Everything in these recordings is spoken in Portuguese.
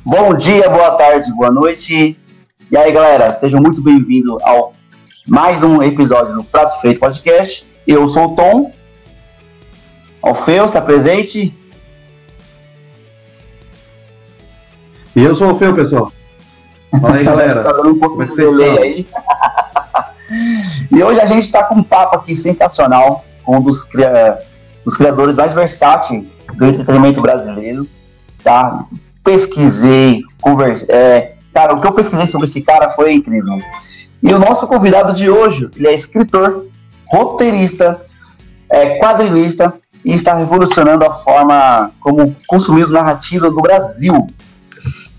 Bom dia, boa tarde, boa noite. E aí, galera, sejam muito bem-vindos ao mais um episódio do Prato Feito Podcast. Eu sou o Tom. Alfeu, está presente? E eu sou o Alfeu, pessoal. Fala aí, galera. Tá dando um pouco de delay aí. E hoje a gente está com um papo aqui sensacional com um dos criadores mais versáteis do entretenimento brasileiro, tá? Pesquisei, conversei. Cara, o que eu pesquisei sobre esse cara foi incrível. E o nosso convidado de hoje, ele é escritor, roteirista, quadrinista e está revolucionando a forma como consumir narrativa do Brasil.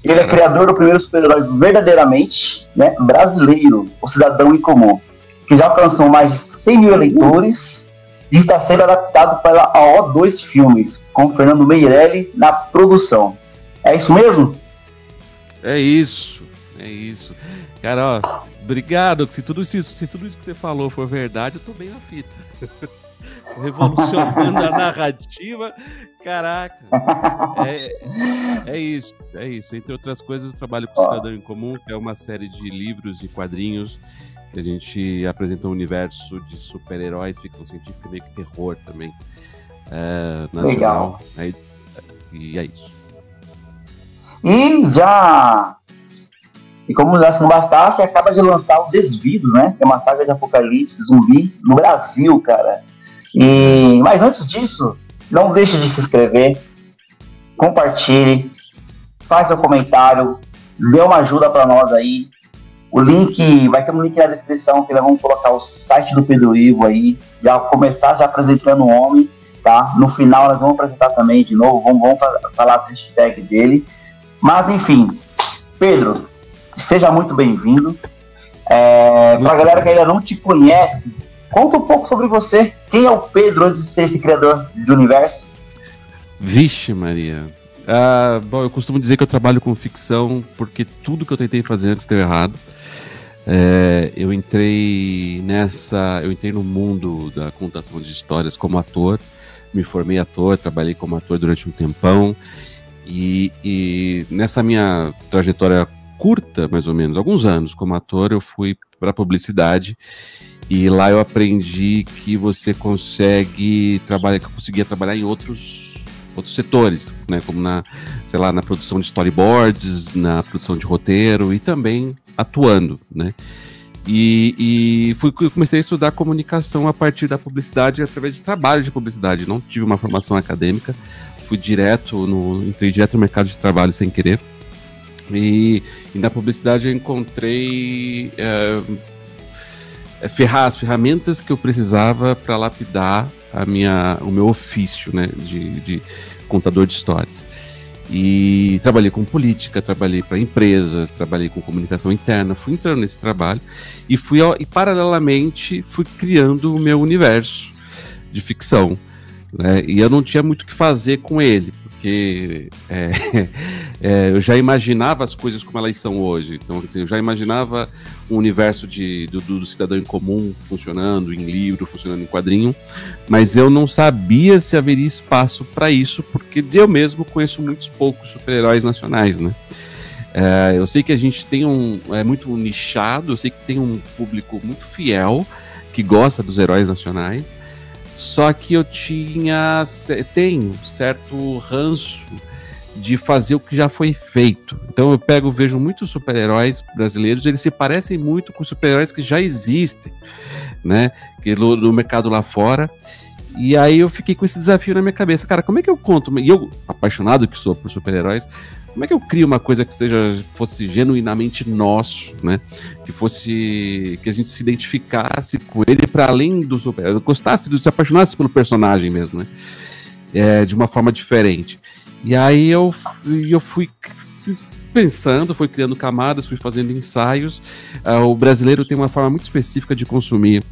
Ele é criador do primeiro super-herói verdadeiramente, né, brasileiro, o Cidadão Incomum, que já alcançou mais de 100 mil eleitores e está sendo adaptado para a O2 Filmes, com Fernando Meirelles na produção. É isso mesmo? É isso. Cara, ó, obrigado. Se tudo isso que você falou for verdade, eu tô bem na fita. Revolucionando a narrativa. Caraca. É isso. Entre outras coisas, eu trabalho com o Cidadão Incomum, que é uma série de livros e quadrinhos que a gente apresenta um universo de super-heróis, ficção científica, meio que terror também. Nacional. Legal. E é isso. E como se não bastasse, acaba de lançar o Desvido, né? Que é uma saga de apocalipse zumbi no Brasil, cara. Mas antes disso, não deixe de se inscrever, compartilhe, faz seu comentário, dê uma ajuda para nós aí. Vai ter um link na descrição que nós vamos colocar o site do Pedro Ivo aí, começar apresentando o homem, tá? No final nós vamos apresentar também de novo, vamos falar a hashtag dele. Mas enfim, Pedro, seja muito bem-vindo. Para a galera que ainda não te conhece, conta um pouco sobre você. Quem é o Pedro antes de ser esse criador de universo? Vixe, Maria. Bom, eu costumo dizer que eu trabalho com ficção porque tudo que eu tentei fazer antes deu errado. Eu entrei no mundo da contação de histórias como ator, me formei ator, trabalhei como ator durante um tempão. E nessa minha trajetória curta, mais ou menos, alguns anos como ator, eu fui para publicidade e lá eu aprendi que você conseguia trabalhar em outros setores, né, como na produção de storyboards, na produção de roteiro e também atuando, né? Eu comecei a estudar comunicação a partir da publicidade, através de trabalho de publicidade. Não tive uma formação acadêmica, entrei direto no mercado de trabalho sem querer. E na publicidade eu encontrei as ferramentas que eu precisava para lapidar o meu ofício, né, de contador de histórias. E trabalhei com política, trabalhei para empresas, trabalhei com comunicação interna, fui entrando nesse trabalho e paralelamente fui criando o meu universo de ficção, né? E eu não tinha muito o que fazer com ele, porque eu já imaginava as coisas como elas são hoje. Então, assim, eu já imaginava um universo do Cidadão Incomum funcionando em livro, funcionando em quadrinho, mas eu não sabia se haveria espaço para isso, porque eu mesmo conheço muitos poucos super-heróis nacionais, né? Eu sei que a gente tem muito nichado, eu sei que tem um público muito fiel que gosta dos heróis nacionais, só que eu tenho certo ranço de fazer o que já foi feito. Então eu vejo muitos super-heróis brasileiros, eles se parecem muito com super-heróis que já existem, né, no mercado lá fora. E aí eu fiquei com esse desafio na minha cabeça, cara, como é que eu conto? E eu, apaixonado que sou por super-heróis, como é que eu crio uma coisa que fosse genuinamente nosso, né? Que a gente se identificasse com ele para além do super-herói, se apaixonasse pelo personagem mesmo, né? De uma forma diferente. E aí eu fui pensando, fui criando camadas, fui fazendo ensaios. O brasileiro tem uma forma muito específica de consumir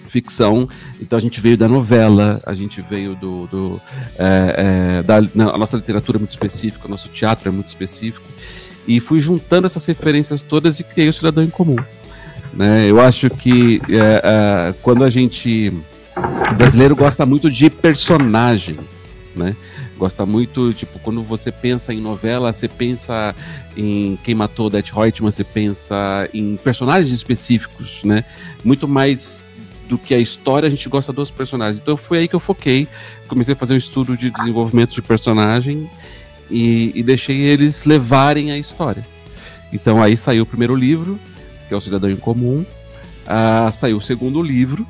ficção, então a gente veio da novela, a gente veio a nossa literatura é muito específica, o nosso teatro é muito específico, e fui juntando essas referências todas e criei o Cidadão Incomum, né? Eu acho que quando o brasileiro gosta muito de personagem, né? Gosta muito, tipo, quando você pensa em novela, você pensa em Quem Matou Odete Roitman, você pensa em personagens específicos, né? Muito mais do que a história, a gente gosta dos personagens. Então foi aí que eu foquei, comecei a fazer um estudo de desenvolvimento de personagem e deixei eles levarem a história. Então aí saiu o primeiro livro, que é O Cidadão em Comum, saiu o segundo livro,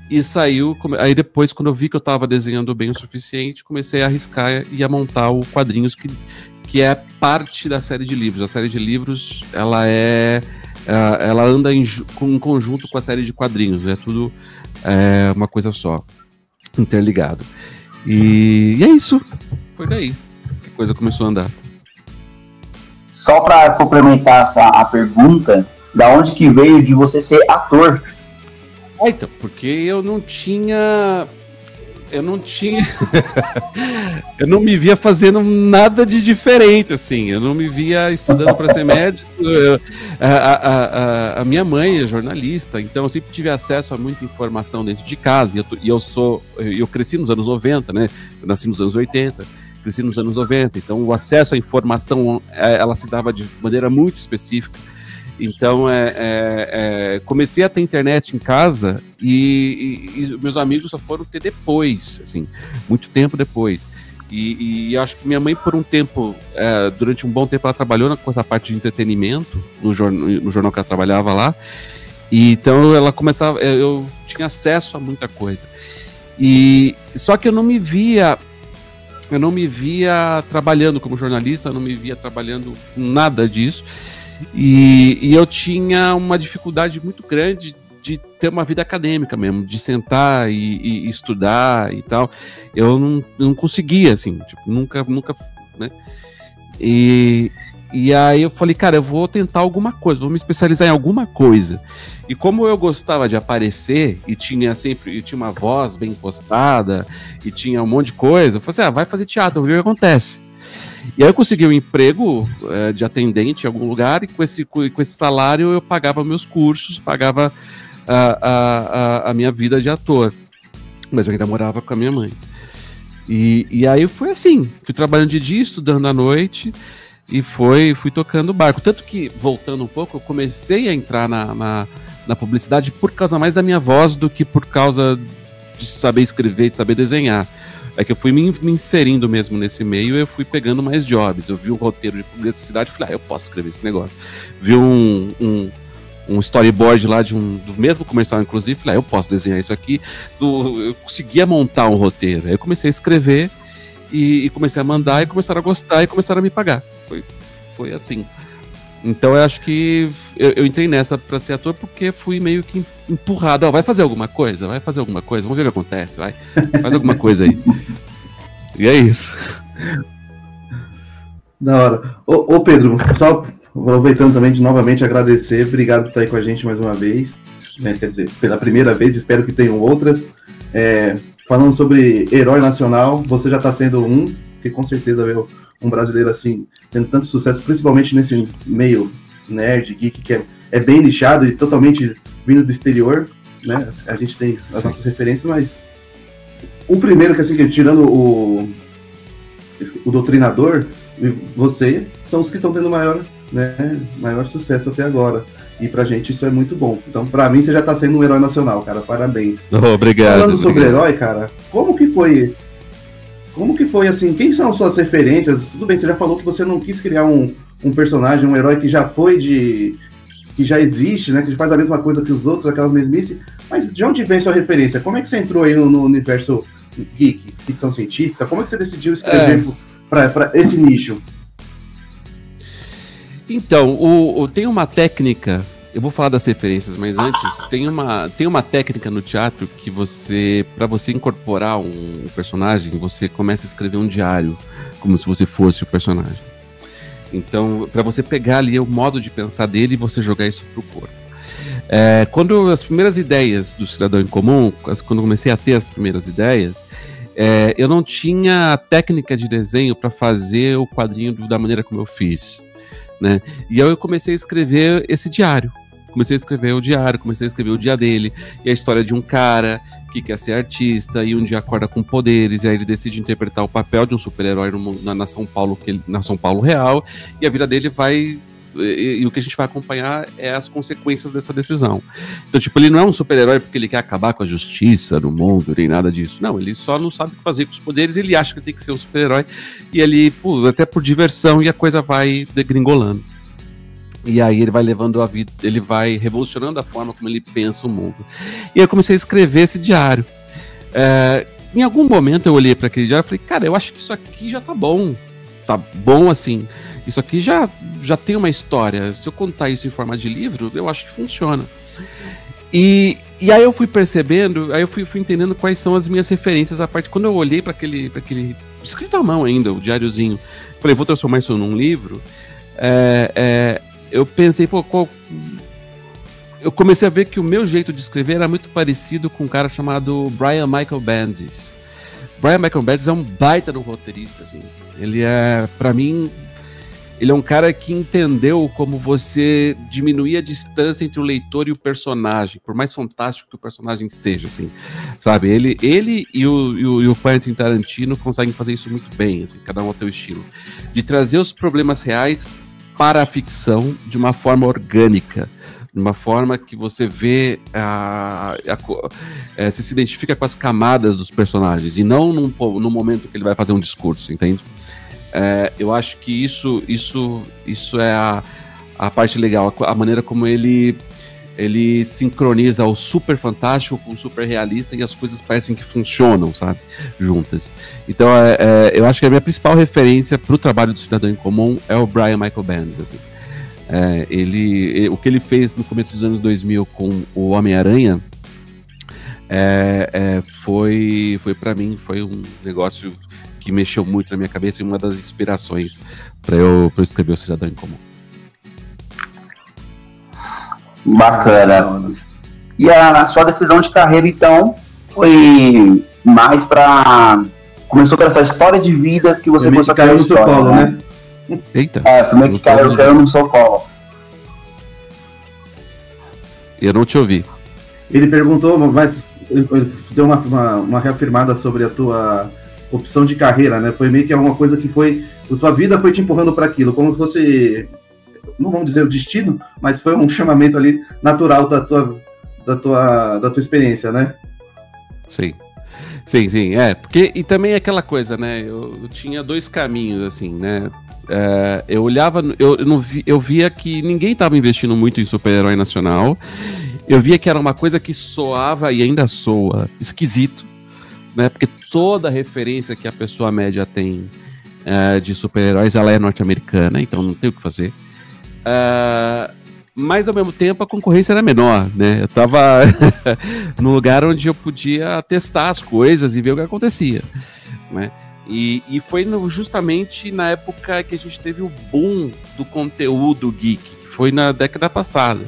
e saiu, aí depois, quando eu vi que eu estava desenhando bem o suficiente, comecei a arriscar e a montar o quadrinhos, que é parte da série de livros. A série de livros, ela anda em conjunto com a série de quadrinhos, é tudo uma coisa só, interligado. E é isso, foi daí que a coisa começou a andar. Só para complementar a pergunta, da onde que veio de você ser ator? Então, porque eu não eu não me via fazendo nada de diferente, assim, eu não me via estudando para ser médico. A minha mãe é jornalista, então eu sempre tive acesso a muita informação dentro de casa, e eu cresci nos anos 90, né, eu nasci nos anos 80, cresci nos anos 90, então o acesso à informação, ela se dava de maneira muito específica. Então, comecei a ter internet em casa e meus amigos só foram ter depois, assim, muito tempo depois. E acho que minha mãe, por um tempo, durante um bom tempo, ela trabalhou com essa parte de entretenimento no jornal que ela trabalhava lá. E então, eu tinha acesso a muita coisa. Só que eu não me via trabalhando como jornalista, eu não me via trabalhando com nada disso. E eu tinha uma dificuldade muito grande de ter uma vida acadêmica mesmo, de sentar e estudar e tal. Eu não conseguia, assim, tipo, nunca, né? E aí eu falei, cara, eu vou tentar alguma coisa, vou me especializar em alguma coisa. E como eu gostava de aparecer e tinha uma voz bem postada e tinha um monte de coisa, eu falei assim, vai fazer teatro, vou ver o que acontece. E aí eu consegui um emprego de atendente em algum lugar, e com esse salário eu pagava meus cursos, pagava a minha vida de ator. Mas eu ainda morava com a minha mãe. E aí foi assim, fui trabalhando de dia, estudando à noite, e fui tocando o barco. Tanto que, voltando um pouco, eu comecei a entrar na publicidade por causa mais da minha voz do que por causa de saber escrever, de saber desenhar. É que eu fui me inserindo mesmo nesse meio, eu fui pegando mais jobs. Eu vi um roteiro de publicidade e falei, eu posso escrever esse negócio. Vi um storyboard lá do mesmo comercial, inclusive, falei, eu posso desenhar isso aqui. Eu conseguia montar um roteiro. Aí eu comecei a escrever e comecei a mandar, e começaram a gostar e começaram a me pagar. Foi assim. Então eu acho que eu entrei nessa pra ser ator porque fui meio que empurrado. Vai fazer alguma coisa, vamos ver o que acontece, faz alguma coisa aí. E é isso. Da hora. Ô Pedro, só aproveitando também de novamente agradecer, obrigado por estar aí com a gente mais uma vez, né? Quer dizer, pela primeira vez, espero que tenham outras. Falando sobre herói nacional, você já está sendo porque com certeza veio um brasileiro assim, tendo tanto sucesso, principalmente nesse meio nerd, geek, que é bem nichado e totalmente vindo do exterior, né? A gente tem as nossas referências, mas o primeiro que, assim, tirando o Doutrinador, você são os que estão tendo maior sucesso até agora. E pra gente isso é muito bom. Então, pra mim, você já tá sendo um herói nacional, cara. Parabéns. Obrigado. Falando sobre herói, cara, como que foi, assim, quem são suas referências? Tudo bem, você já falou que você não quis criar um personagem, um herói que já foi que já existe, né? Que faz a mesma coisa que os outros, aquelas mesmices. Mas de onde vem sua referência? Como é que você entrou aí no universo geek, ficção científica? Como é que você decidiu escrever pra esse nicho? Então, tem uma técnica, eu vou falar das referências, mas antes, tem uma técnica no teatro que para você incorporar um personagem, você começa a escrever um diário, como se você fosse o personagem. Então, para você pegar ali o modo de pensar dele e você jogar isso pro corpo. Quando as primeiras ideias do Cidadão em Comum, quando eu comecei a ter as primeiras ideias, eu não tinha a técnica de desenho para fazer o quadrinho da maneira como eu fiz, né? E aí eu comecei a escrever esse diário. Comecei a escrever o dia dele, e a história de um cara que quer ser artista e um dia acorda com poderes, e aí ele decide interpretar o papel de um super-herói na São Paulo, na São Paulo real, e a vida dele vai... E o que a gente vai acompanhar é as consequências dessa decisão. Então, tipo, ele não é um super-herói porque ele quer acabar com a justiça no mundo, nem nada disso. Não, ele só não sabe o que fazer com os poderes, ele acha que tem que ser um super-herói, e ele, até por diversão, e a coisa vai degringolando. E aí ele vai levando a vida, ele vai revolucionando a forma como ele pensa o mundo. E aí eu comecei a escrever esse diário. Em algum momento eu olhei para aquele diário e falei, cara, eu acho que isso aqui já tá bom assim. Isso aqui já tem uma história. Se eu contar isso em forma de livro, eu acho que funciona. E aí eu fui percebendo, aí eu fui entendendo quais são as minhas referências. A parte quando eu olhei para aquele escrito à mão ainda, o diáriozinho, falei, vou transformar isso num livro. Eu pensei, eu comecei a ver que o meu jeito de escrever era muito parecido com um cara chamado Brian Michael Bendis. Brian Michael Bendis é um baita no roteirista, assim. Ele é, pra mim, ele é um cara que entendeu como você diminuir a distância entre o leitor e o personagem, por mais fantástico que o personagem seja, assim, sabe? Ele e o Quentin Tarantino conseguem fazer isso muito bem, assim, cada um ao seu estilo, de trazer os problemas reais para a ficção de uma forma orgânica, de uma forma que você vê, você se identifica com as camadas dos personagens, e não no momento que ele vai fazer um discurso, entende? Eu acho que isso é a parte legal, a maneira como ele sincroniza o super fantástico com o super realista, e as coisas parecem que funcionam, sabe, juntas. Então eu acho que a minha principal referência para o trabalho do Cidadão em Comum é o Brian Michael Bendis, assim. O que ele fez no começo dos anos 2000 com o Homem-Aranha foi para mim, foi um negócio que mexeu muito na minha cabeça e uma das inspirações para eu escrever o Cidadão em Comum. Bacana. E a sua decisão de carreira, então, foi mais para... Começou pela história de vidas que você começou a criar história, colo, né? Eita. Foi meio que caiu no seu colo. Eu não te ouvi. Ele perguntou, mas ele deu uma reafirmada sobre a tua opção de carreira, né? Foi meio que alguma coisa que foi... A tua vida foi te empurrando para aquilo, como se fosse... Não vamos dizer o destino, mas foi um chamamento ali natural da tua experiência, né? Sim. Porque, e também aquela coisa, né? Eu tinha dois caminhos, assim, né? Eu olhava, eu via que ninguém estava investindo muito em super-herói nacional. Eu via que era uma coisa que soava e ainda soa esquisito, né? Porque toda referência que a pessoa média tem de super-heróis, ela é norte-americana, então não tem o que fazer. Mas ao mesmo tempo a concorrência era menor, né? Eu tava no lugar onde eu podia testar as coisas e ver o que acontecia, né? E foi justamente na época que a gente teve o boom do conteúdo geek, que foi na década passada,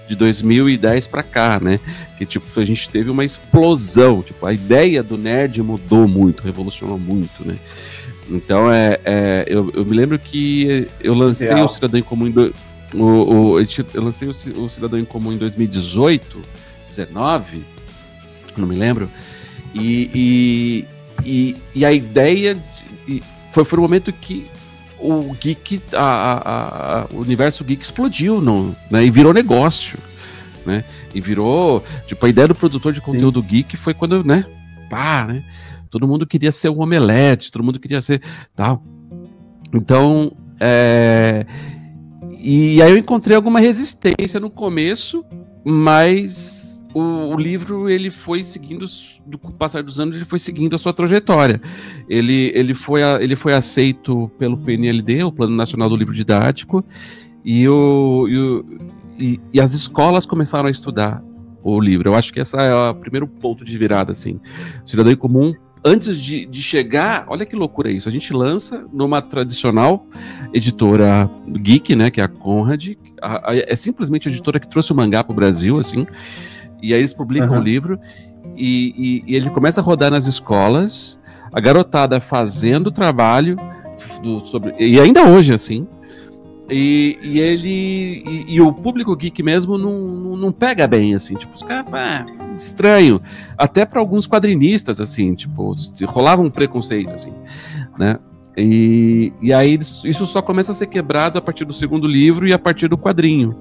de 2010 pra cá, né? Que tipo, a gente teve uma explosão, tipo, a ideia do nerd mudou muito, revolucionou muito, né? Então eu me lembro que eu lancei o Cidadão em Comum eu lancei o Cidadão em Comum em 2018, 19, não me lembro, e a ideia foi o momento que o geek, o universo geek explodiu, né, e virou negócio, né, e virou, tipo, a ideia do produtor de conteúdo geek foi quando, né, todo mundo queria ser um Omelete, todo mundo queria ser tal. Então, e aí eu encontrei alguma resistência no começo, mas o livro, ele foi seguindo, com o passar dos anos, ele foi seguindo a sua trajetória. Ele foi aceito pelo PNLD, o Plano Nacional do Livro Didático, e as escolas começaram a estudar o livro. Eu acho que esse é o primeiro ponto de virada, assim. Cidadão em Comum, antes de chegar, olha que loucura isso, a gente lança numa tradicional editora geek, né, que é a Conrad, é simplesmente a editora que trouxe o mangá pro Brasil, assim, e aí eles publicam o livro, e ele começa a rodar nas escolas, a garotada fazendo trabalho, e ainda hoje, assim, E o público geek mesmo não pega bem, assim, tipo, os caras, estranho. Até para alguns quadrinistas, assim, tipo, rolava um preconceito, assim, né? E aí isso só começa a ser quebrado a partir do segundo livro e a partir do quadrinho.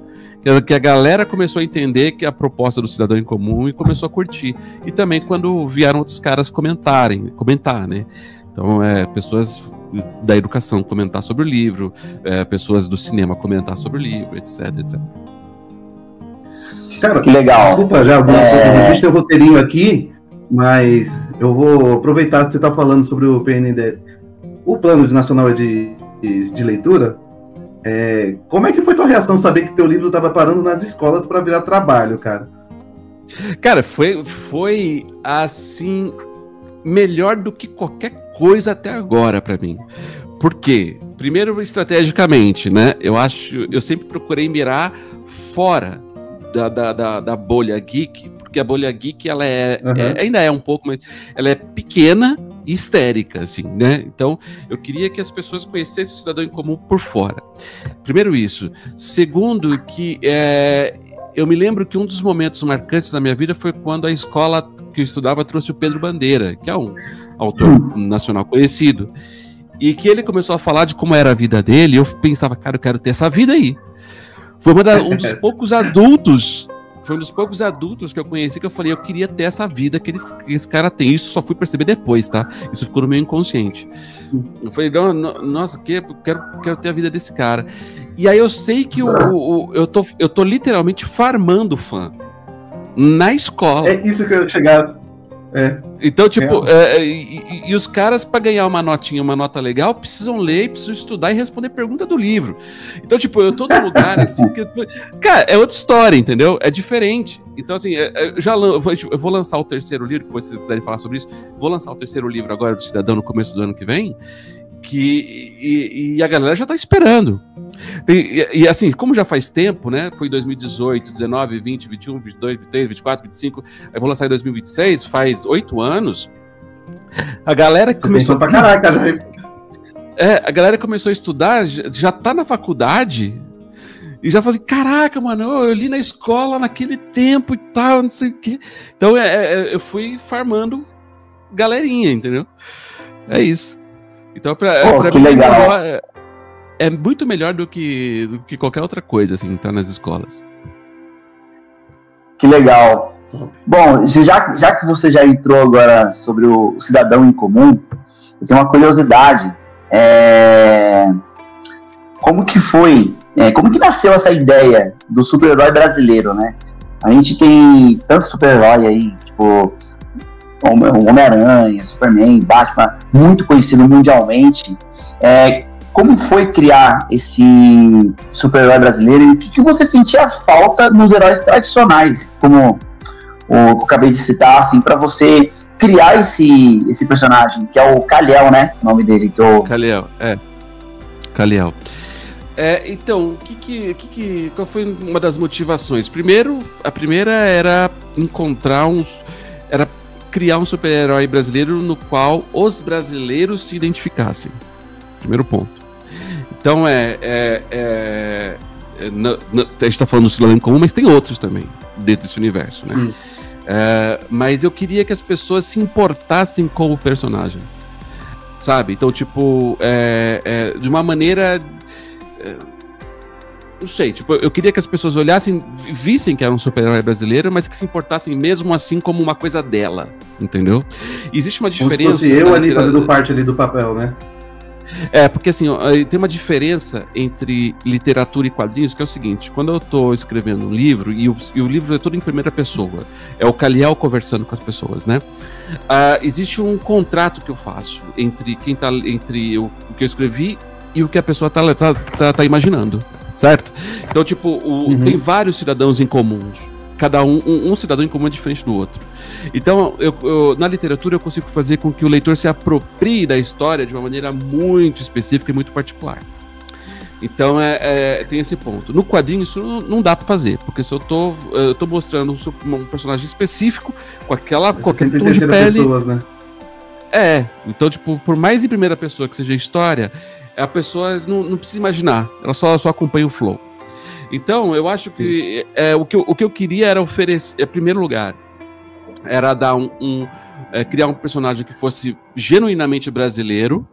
Que a galera começou a entender que a proposta do Cidadão em Comum e começou a curtir. E também quando vieram outros caras comentar, né? Então, pessoas da educação comentar sobre o livro, pessoas do cinema comentar sobre o livro, etc, etc. Cara, que legal. Desculpa, já a gente tem um roteirinho aqui, mas eu vou aproveitar que você está falando sobre o PND, o Plano Nacional de Leitura. Como é que foi tua reação saber que teu livro estava parando nas escolas para virar trabalho, cara? Cara, foi assim, melhor do que qualquer coisa até agora para mim. Por quê? Primeiro, estrategicamente, né? Eu sempre procurei mirar fora da bolha geek, porque a bolha geek ela ainda é um pouco, mas ela é pequena e histérica, assim, né? Então, eu queria que as pessoas conhecessem o Cidadão em Comum por fora. Primeiro isso. Segundo, que eu me lembro que um dos momentos marcantes da minha vida foi quando a escola que eu estudava trouxe o Pedro Bandeira, que é um autor nacional conhecido, e que ele começou a falar de como era a vida dele, e eu pensava, cara, eu quero ter essa vida aí. Foi um dos poucos adultos que eu conheci que eu falei, eu queria ter essa vida que esse cara tem. Isso só fui perceber depois, tá? Isso ficou no meu inconsciente. Eu falei, nossa, quero ter a vida desse cara. E aí eu sei que eu tô literalmente farmando fã na escola. É isso que eu ia chegar. Então, tipo, e os caras, pra ganhar uma nota legal, precisam ler, precisam estudar e responder pergunta do livro. Então, tipo, eu tô num lugar assim, cara, é outra história, entendeu? É diferente. Então, assim, eu vou lançar o terceiro livro, depois se vocês quiserem falar sobre isso, vou lançar o terceiro livro agora do Cidadão no começo do ano que vem, e a galera já tá esperando. E assim, como já faz tempo, né? Foi 2018, 19, 20, 21, 22, 23, 24, 25. Eu vou lançar em 2026, faz 8 anos. A galera que começou pra caraca, já. A galera começou a estudar, já tá na faculdade e já fala assim, caraca, mano, eu li na escola naquele tempo e tal, não sei o quê. Então eu fui farmando galerinha, entendeu? É isso. Então, pra que mim, legal. É muito melhor do que qualquer outra coisa, assim, estar nas escolas. Que legal. Bom, já que você já entrou agora sobre o Cidadão em Comum, eu tenho uma curiosidade. Como que foi, como que nasceu essa ideia do super-herói brasileiro, né? A gente tem tanto super-herói aí, tipo Homem-Aranha, Superman, Batman, muito conhecido mundialmente. Como foi criar esse super-herói brasileiro e o que você sentia falta nos heróis tradicionais, como eu acabei de citar, assim, para você criar esse personagem, que é o Kal-El, né? O nome dele, que é o... Kal-El, Kal-El. Então, qual foi uma das motivações? A primeira era criar um super-herói brasileiro no qual os brasileiros se identificassem. Primeiro ponto. Então, a gente tá falando do Cidadão em Comum, mas tem outros também dentro desse universo, né? Mas eu queria que as pessoas se importassem com o personagem, sabe? Então, tipo, de uma maneira... não sei, tipo, eu queria que as pessoas olhassem, vissem que era um super-herói brasileiro, mas que se importassem mesmo assim como uma coisa dela, entendeu? Existe uma diferença... Como se fosse eu ali fazendo parte ali do papel, né? Porque assim, tem uma diferença entre literatura e quadrinhos, que é o seguinte: quando eu tô escrevendo um livro, e o livro é todo em primeira pessoa, é o Kal-El conversando com as pessoas, né? Existe um contrato que eu faço entre o que eu escrevi e o que a pessoa tá imaginando, certo? Então, tipo, tem vários cidadãos em comuns. Cada um cidadão em comum é diferente do outro. Então, na literatura eu consigo fazer com que o leitor se aproprie da história de uma maneira muito específica e muito particular. Então, tem esse ponto. No quadrinho isso não dá pra fazer, porque se eu tô mostrando um personagem específico com aquele tom de pele... pessoas, né? Então, tipo, por mais em primeira pessoa que seja a história, a pessoa não precisa imaginar, ela só acompanha o flow. Então, eu acho que o que eu queria era oferecer, em primeiro lugar, era dar criar um personagem que fosse genuinamente brasileiro,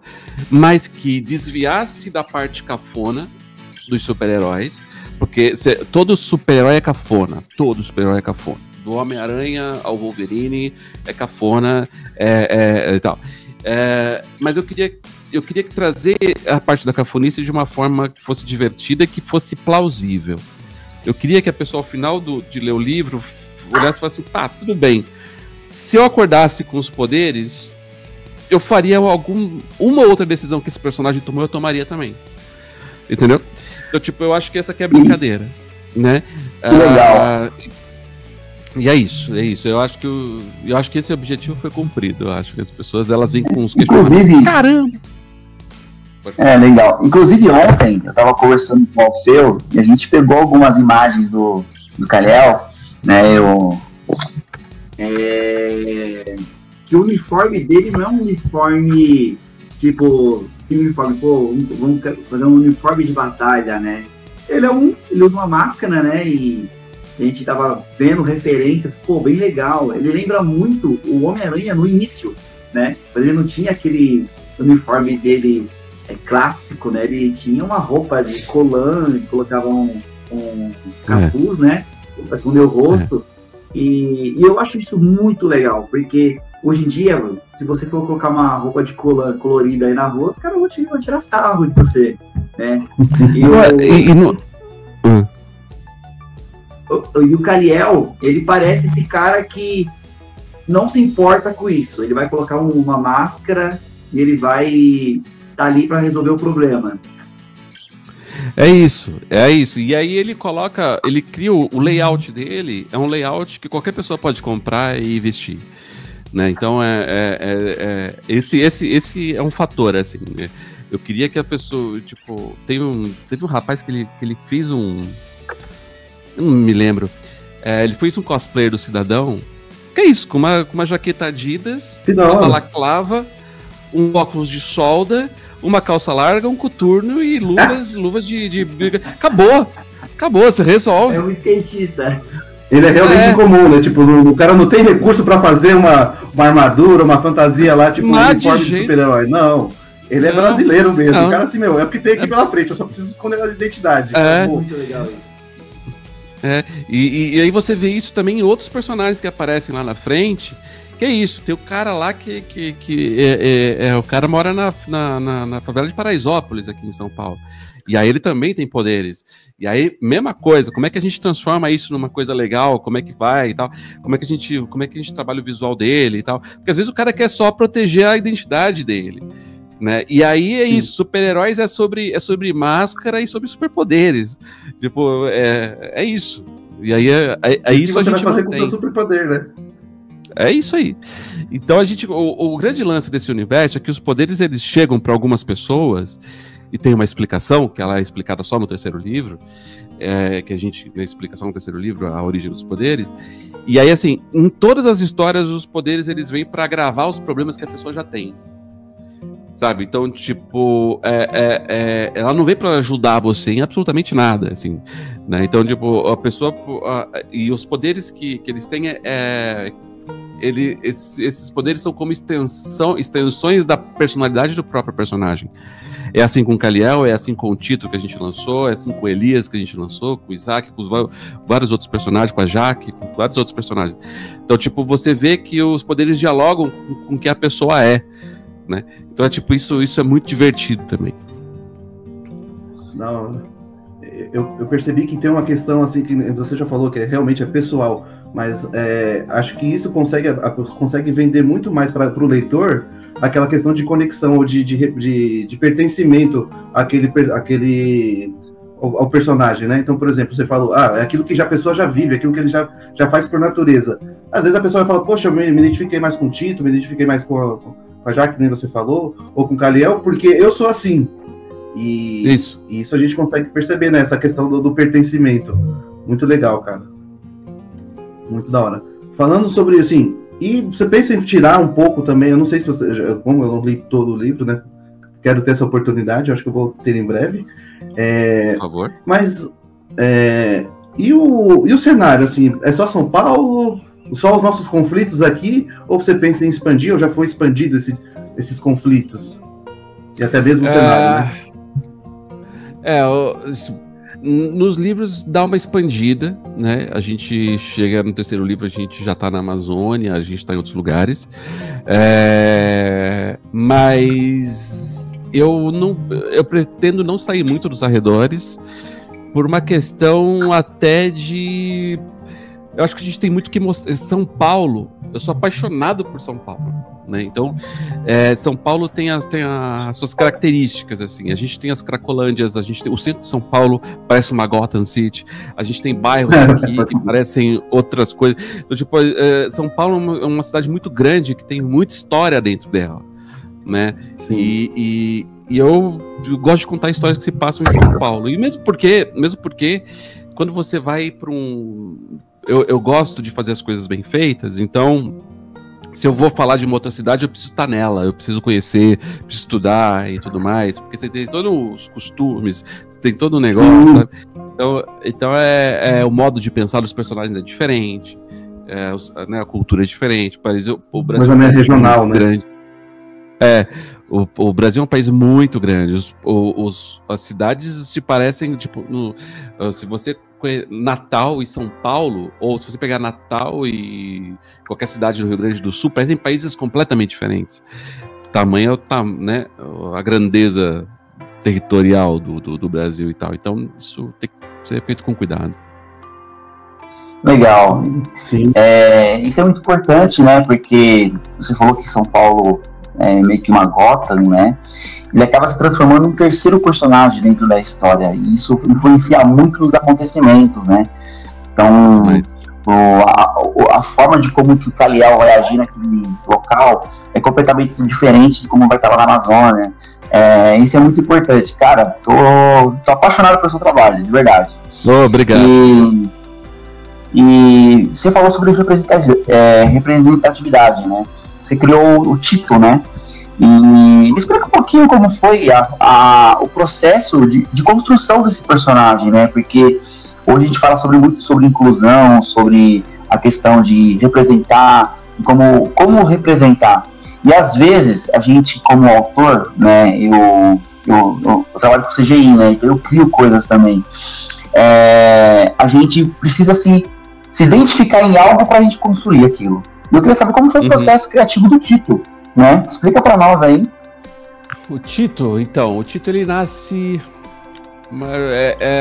mas que desviasse da parte cafona dos super-heróis, porque todo super-herói é cafona, do Homem-Aranha ao Wolverine é cafona, e tal. Mas eu queria trazer a parte da cafonice de uma forma que fosse divertida e que fosse plausível. Eu queria que a pessoa, ao final de ler o livro, olhasse e falasse assim, tá, tudo bem. Se eu acordasse com os poderes, eu faria uma outra decisão que esse personagem tomou, eu tomaria também. Entendeu? Então, tipo, eu acho que essa aqui é a brincadeira, né? Que legal. E é isso. Eu acho que esse objetivo foi cumprido. Eu acho que as pessoas, elas vêm com uns questionamentos. Inclusive, caramba! Legal. Inclusive, ontem, eu tava conversando com o Alfeu e a gente pegou algumas imagens do Kal-El, né? Que o uniforme dele não é um uniforme, tipo, vamos fazer um uniforme de batalha, né? Ele usa uma máscara, né? E a gente tava vendo referências, bem legal. Ele lembra muito o Homem-Aranha no início, né? Mas ele não tinha aquele uniforme dele clássico, né? Ele tinha uma roupa de colã, colocava um capuz, né? Pra esconder o rosto. E eu acho isso muito legal, porque hoje em dia, se você for colocar uma roupa de colã colorida aí na rua, os caras vão tirar sarro de você, né? E o Kal-El, ele parece esse cara que não se importa com isso. Ele vai colocar uma máscara e ele vai estar ali para resolver o problema. É isso. E aí ele cria o layout dele, é um layout que qualquer pessoa pode comprar e vestir, né? Então esse é um fator, assim, né? Eu queria que a pessoa, tipo, teve um rapaz que ele fez eu não me lembro, ele fez um cosplay do Cidadão, que é isso, com uma jaqueta Adidas, uma balaclava, um óculos de solda, uma calça larga, um coturno e luvas de briga. Acabou, você resolve. É um skatista. Ele é realmente incomum, né? Tipo, o cara não tem recurso pra fazer uma armadura, uma fantasia lá, tipo, um uniforme de super-herói. Não, ele é brasileiro mesmo. Não. O cara assim, é porque tem aqui pela frente, eu só preciso esconder a identidade. Muito legal isso. E aí você vê isso também em outros personagens que aparecem lá na frente. Que é isso, tem o cara lá que o cara mora na favela de Paraisópolis, aqui em São Paulo. E aí ele também tem poderes. E aí, mesma coisa, como é que a gente transforma isso numa coisa legal? Como é que vai e tal? Como é que a gente trabalha o visual dele e tal? Porque às vezes o cara quer só proteger a identidade dele, né? E aí é isso, super-heróis é sobre máscara e sobre superpoderes. Tipo, é isso. E aí é isso que a gente vai fazer com o seu superpoder, né? É isso aí. Então o grande lance desse universo é que os poderes eles chegam para algumas pessoas e tem uma explicação que ela é explicada só no terceiro livro, a explicação no terceiro livro, a origem dos poderes. E aí assim, em todas as histórias os poderes eles vêm para agravar os problemas que a pessoa já tem. Sabe? Então, tipo, ela não vem para ajudar você em absolutamente nada, assim, né? Então, tipo, a pessoa e os poderes que eles têm esses poderes são como extensões da personalidade do próprio personagem. É assim com o Kal-El, é assim com o Tito que a gente lançou, é assim com o Elias que a gente lançou, com o Isaac, com vários outros personagens, com a Jaque, com vários outros personagens. Então, tipo, você vê que os poderes dialogam com o que a pessoa é, né? Então, tipo, isso é muito divertido também. Não, eu percebi que tem uma questão, assim, que você já falou, que realmente é pessoal, mas acho que isso consegue vender muito mais para o leitor aquela questão de conexão ou de pertencimento ao personagem, né? Então, por exemplo, você falou, é aquilo que a pessoa já vive, aquilo que ele já faz por natureza. Às vezes a pessoa vai falar, poxa, eu me identifiquei mais com o Tito, me identifiquei mais com a Jaque, nem você falou, ou com o Kal-El, porque eu sou assim. E isso a gente consegue perceber, né? Essa questão do pertencimento. Muito legal, cara. Muito da hora. Falando sobre, assim, e você pensa em tirar um pouco também, eu não sei se você, como eu não li todo o livro, né? quero ter essa oportunidade, eu acho que eu vou ter em breve. Por favor. Mas, e o cenário, assim, é só São Paulo, só os nossos conflitos aqui, ou você pensa em expandir, ou já foi expandido esses conflitos? E até mesmo o cenário, né? Nos livros dá uma expandida, né? A gente chega no terceiro livro, a gente já está na Amazônia, a gente está em outros lugares. Mas eu pretendo não sair muito dos arredores por uma questão até de... Eu acho que a gente tem muito que mostrar. São Paulo, eu sou apaixonado por São Paulo, né? Então, São Paulo tem as suas características, assim. A gente tem as Cracolândias, o centro de São Paulo parece uma Gotham City, a gente tem bairros aqui que parecem outras coisas. Então, tipo, São Paulo é uma cidade muito grande que tem muita história dentro dela, né? Sim. E eu gosto de contar histórias que se passam em São Paulo. E mesmo porque quando você vai para eu gosto de fazer as coisas bem feitas, então se eu vou falar de uma outra cidade, eu preciso estar nela, eu preciso conhecer, preciso estudar e tudo mais, porque você tem todos os costumes, você tem todo o negócio, sabe? Então o modo de pensar dos personagens é diferente, né, a cultura é diferente. O Brasil é regional, né? Grande. O Brasil é um país muito grande. As cidades se parecem, tipo, se você Natal e São Paulo, ou se você pegar Natal e qualquer cidade do Rio Grande do Sul, parecem países completamente diferentes. O tamanho, né, a grandeza territorial do Brasil e tal. Então, isso tem que ser feito com cuidado. Legal. Sim. Isso é muito importante, né? Porque você falou que São Paulo é meio que uma Gotham, né? Ele acaba se transformando num terceiro personagem dentro da história. E isso influencia muito nos acontecimentos, né? Então, a forma de como que o Kal-El vai agir naquele local é completamente diferente de como vai estar lá na Amazônia. Isso é muito importante. Cara, tô apaixonado pelo seu trabalho, de verdade. Obrigado. E você falou sobre representatividade, né? Você criou o Tito, né? E me explica um pouquinho como foi o processo de construção desse personagem, né? Porque hoje a gente fala muito sobre inclusão, sobre a questão de representar, como representar. E às vezes a gente, como autor, né? Eu trabalho com CGI, né? Então eu crio coisas também. A gente precisa se identificar em algo para a gente construir aquilo. E eu queria saber como foi o processo criativo do Tito, né? Explica para nós aí. O Tito ele nasce...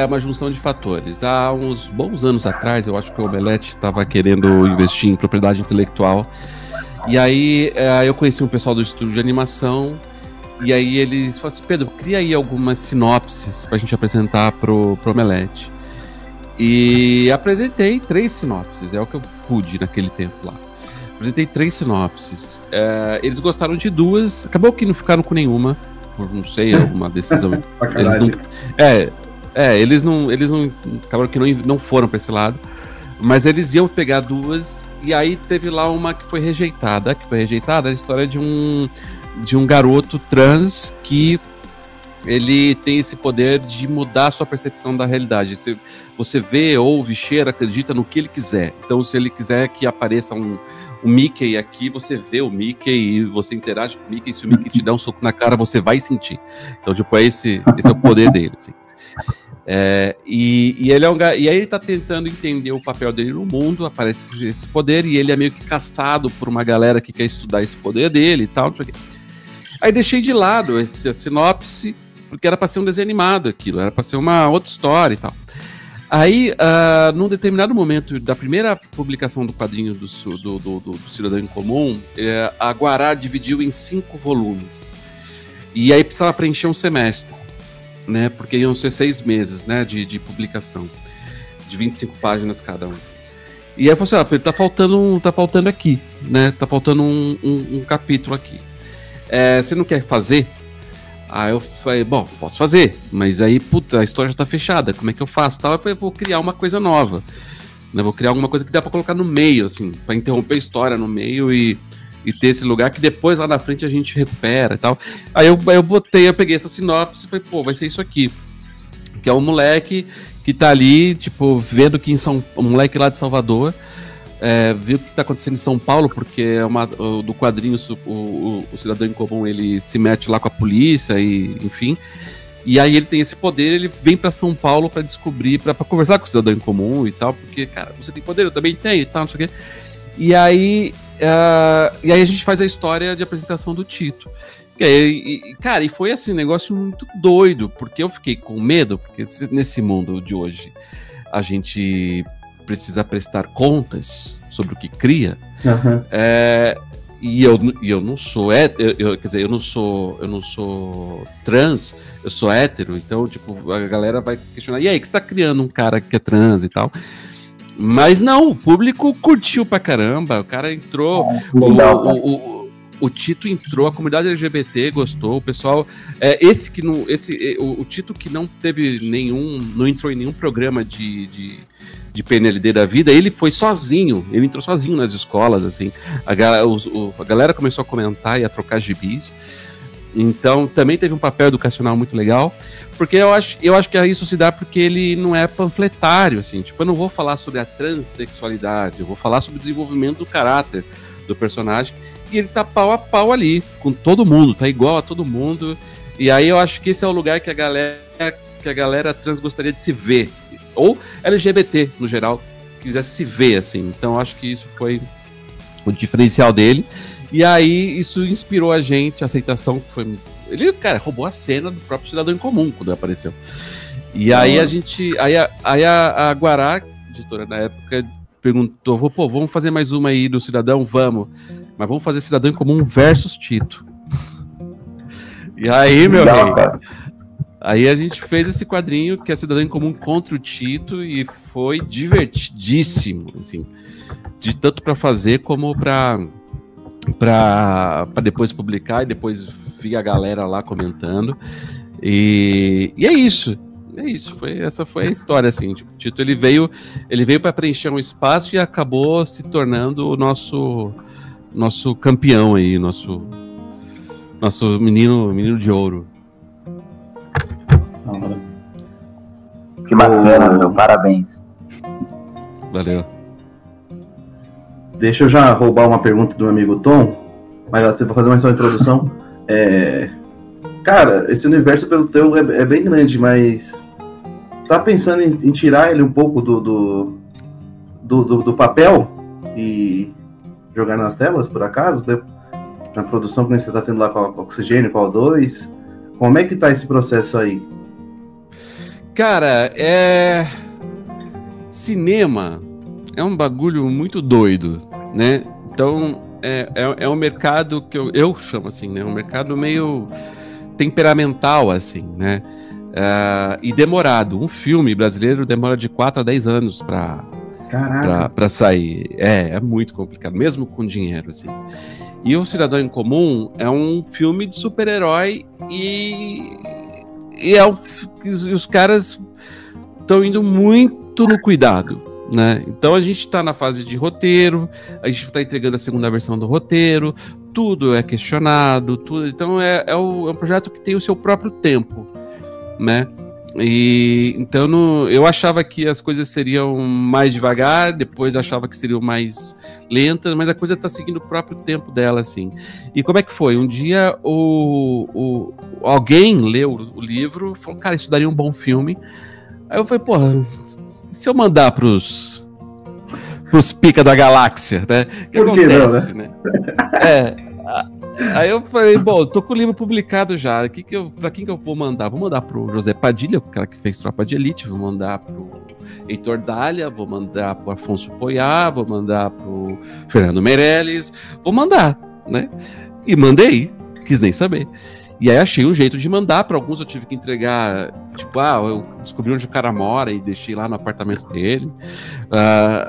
uma junção de fatores. Há uns bons anos atrás, eu acho que o Omelete estava querendo investir em propriedade intelectual. E aí eu conheci um pessoal do estúdio de animação. E aí eles falaram assim: Pedro, cria aí algumas sinopses pra gente apresentar pro Omelete. E apresentei 3 sinopses, é o que eu pude naquele tempo lá. Apresentei 3 sinopses. Eles gostaram de 2, acabou que não ficaram com nenhuma, por não sei, alguma decisão. Eles não acabaram que não foram para esse lado, mas eles iam pegar 2, e aí teve lá uma que foi rejeitada. A que foi rejeitada é a história de um garoto trans que ele tem esse poder de mudar a sua percepção da realidade. Você vê, ouve, cheira, acredita no que ele quiser. Então, se ele quiser que apareça um Mickey aqui, você vê o Mickey e você interage com o Mickey. Se o Mickey te der um soco na cara, você vai sentir. Então, tipo, esse é o poder dele, assim. E ele e aí ele tá tentando entender o papel dele no mundo, aparece esse poder, e ele é meio que caçado por uma galera que quer estudar esse poder dele e tal, não sei o quê. Aí deixei de lado essa sinopse, porque era para ser um desenho animado aquilo, era para ser uma outra história e tal. Aí, num determinado momento da primeira publicação do quadrinho do Cidadão em Comum, a Guará dividiu em 5 volumes. E aí precisava preencher um semestre, né? Porque iam ser 6 meses, né, de publicação, de 25 páginas cada um. E aí eu falei assim: Pedro, tá faltando aqui, né? Tá faltando um capítulo aqui. Você não quer fazer? Aí eu falei: bom, posso fazer, mas aí, puta, a história já tá fechada, como é que eu faço? Eu falei: vou criar uma coisa nova, né? Vou criar alguma coisa que dá pra colocar no meio, assim, pra interromper a história no meio e e ter esse lugar que depois lá na frente a gente recupera e tal. Aí eu peguei essa sinopse e falei, pô, vai ser isso aqui. Que é um moleque que tá ali, tipo, vendo que um moleque lá de Salvador, vê o que tá acontecendo em São Paulo, porque do quadrinho o cidadão em comum, ele se mete lá com a polícia e, enfim. E aí ele tem esse poder, ele vem pra São Paulo pra descobrir, pra conversar com o cidadão em comum e tal, porque, cara, você tem poder, eu também tenho e tal, não sei o quê. E aí a gente faz a história de apresentação do Tito. Cara, e foi assim, um negócio muito doido, porque eu fiquei com medo, porque nesse mundo de hoje a gente precisa prestar contas sobre o que cria. Uhum. E eu não sou hétero, quer dizer, eu não sou trans, eu sou hétero, então, tipo, a galera vai questionar, e aí, que você tá criando um cara que é trans e tal? Mas não, o público curtiu pra caramba, o cara entrou, o Tito entrou, a comunidade LGBT gostou, o pessoal, o Tito que não entrou em nenhum programa de PNLD da vida, ele foi sozinho, ele entrou sozinho nas escolas, assim, a galera começou a comentar e a trocar gibis, então também teve um papel educacional muito legal, porque eu acho que isso se dá porque ele não é panfletário, assim, tipo, eu não vou falar sobre a transexualidade, eu vou falar sobre o desenvolvimento do caráter do personagem, e ele tá pau a pau ali, com todo mundo, tá igual a todo mundo, e aí eu acho que esse é o lugar que a galera trans gostaria de se ver, ou LGBT, no geral, quisesse se ver, assim. Então, acho que isso foi o diferencial dele. E aí, isso inspirou a gente, a aceitação que foi... Ele, cara, roubou a cena do próprio Cidadão em Comum, quando apareceu. E aí, a gente... Aí a Guará, editora da época, perguntou, pô, vamos fazer mais uma aí do Cidadão? Vamos. Mas vamos fazer Cidadão em Comum versus Tito. E aí, meu rei... Aí a gente fez esse quadrinho que é Cidadão em Comum contra o Tito e foi divertidíssimo, assim, de tanto para fazer como para depois publicar e depois vir a galera lá comentando. E é isso. Essa foi a história, assim. Tipo, o Tito ele veio para preencher um espaço e acabou se tornando o nosso campeão aí, nosso menino de ouro. Que bacana, meu. Parabéns. Valeu. Deixa eu já roubar uma pergunta do meu amigo Tom, mas você vai fazer mais uma introdução. Cara, esse universo pelo teu é bem grande, mas tá pensando em tirar ele um pouco do papel e jogar nas telas, por acaso? Na produção que você tá tendo lá com a Oxigênio, com a O2? Como é que tá esse processo aí? Cara, cinema é um bagulho muito doido, né? Então, é um mercado que eu chamo assim, né? Um mercado meio temperamental, assim, né? E demorado. Um filme brasileiro demora de 4 a 10 anos pra sair. É muito complicado, mesmo com dinheiro, assim. E o Cidadão em Comum é um filme de super-herói e os caras estão indo muito no cuidado, né? Então a gente está na fase de roteiro, a gente está entregando a segunda versão do roteiro, tudo é questionado, tudo. Então é um projeto que tem o seu próprio tempo, né? E então eu achava que as coisas seriam mais devagar, depois achava que seriam mais lentas, mas a coisa tá seguindo o próprio tempo dela, assim. E como é que foi? Um dia alguém leu o livro, falou, cara, isso daria um bom filme. Aí eu falei, porra, e se eu mandar pros pica da galáxia, né? O que acontece, não, né? Aí eu falei, bom, tô com o livro publicado já, pra quem que eu vou mandar? Vou mandar pro José Padilha, o cara que fez Tropa de Elite, vou mandar pro Heitor Dália, vou mandar pro Afonso Poiá, vou mandar pro Fernando Meirelles, vou mandar, né? E mandei, quis nem saber. E aí achei um jeito de mandar, para alguns eu tive que entregar, tipo, eu descobri onde o cara mora e deixei lá no apartamento dele.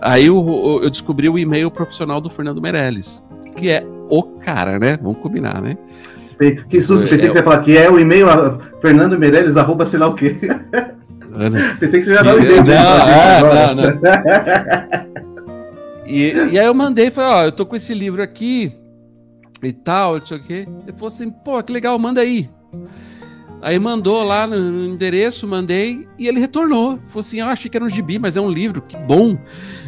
Aí eu descobri o e-mail profissional do Fernando Meirelles, que é o cara, né? Vamos combinar, né? Que susto, pensei que você ia falar que é o e-mail Fernando Meirelles, @ sei lá o quê. Pensei que você já dava o e-mail. Não. E aí eu mandei, falei, eu tô com esse livro aqui, e tal, não sei o quê. Ele falou assim, pô, que legal, manda aí. Aí mandou lá no endereço, mandei, e ele retornou. Falou assim, eu achei que era um gibi, mas é um livro, que bom,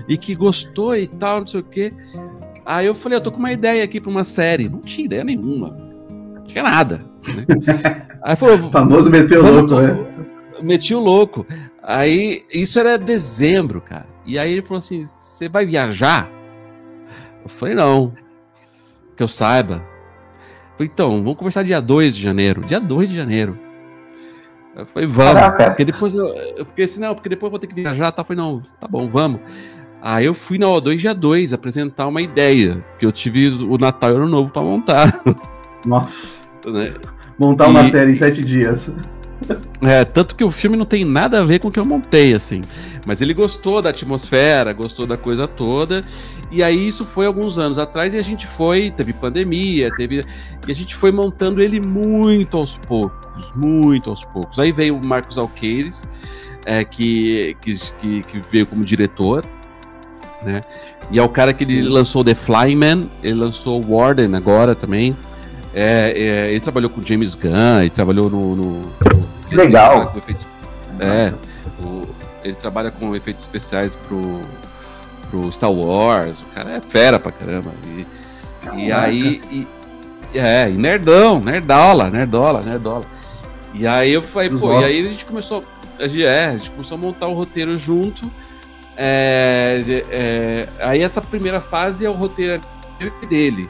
e que gostou e tal, não sei o quê. Aí eu falei, eu tô com uma ideia aqui pra uma série. Não tinha ideia nenhuma, não tinha nada, né? Aí falou, o famoso meteu louco, né? Meti o louco. Aí, isso era dezembro, cara. E aí ele falou assim, você vai viajar? Eu falei, não, que eu saiba. Eu falei, então, vamos conversar dia 2 de janeiro. Dia 2 de janeiro. Eu falei, vamos. Caraca. Porque depois porque depois eu vou ter que viajar. Tá? Eu falei, não, tá bom, vamos. Aí eu fui na O2 dia 2 apresentar uma ideia, que eu tive o Natal e o Ano Novo pra montar. Nossa. Né? Montar uma série em 7 dias. Tanto que o filme não tem nada a ver com o que eu montei, assim. Mas ele gostou da atmosfera, gostou da coisa toda. E aí isso foi alguns anos atrás e a gente teve pandemia, e a gente foi montando ele muito aos poucos. Aí veio o Marcos Alqueires, que veio como diretor, né? E é o cara que ele lançou The Flyman, ele lançou Warden agora também. Ele trabalhou com James Gunn, ele trabalhou Legal. Ele trabalha com efeitos especiais pro Star Wars. O cara é fera pra caramba. E aí. E nerdão, nerdola. E aí eu falei, pô, e aí a gente começou a montar o roteiro junto. Aí essa primeira fase é o roteiro dele,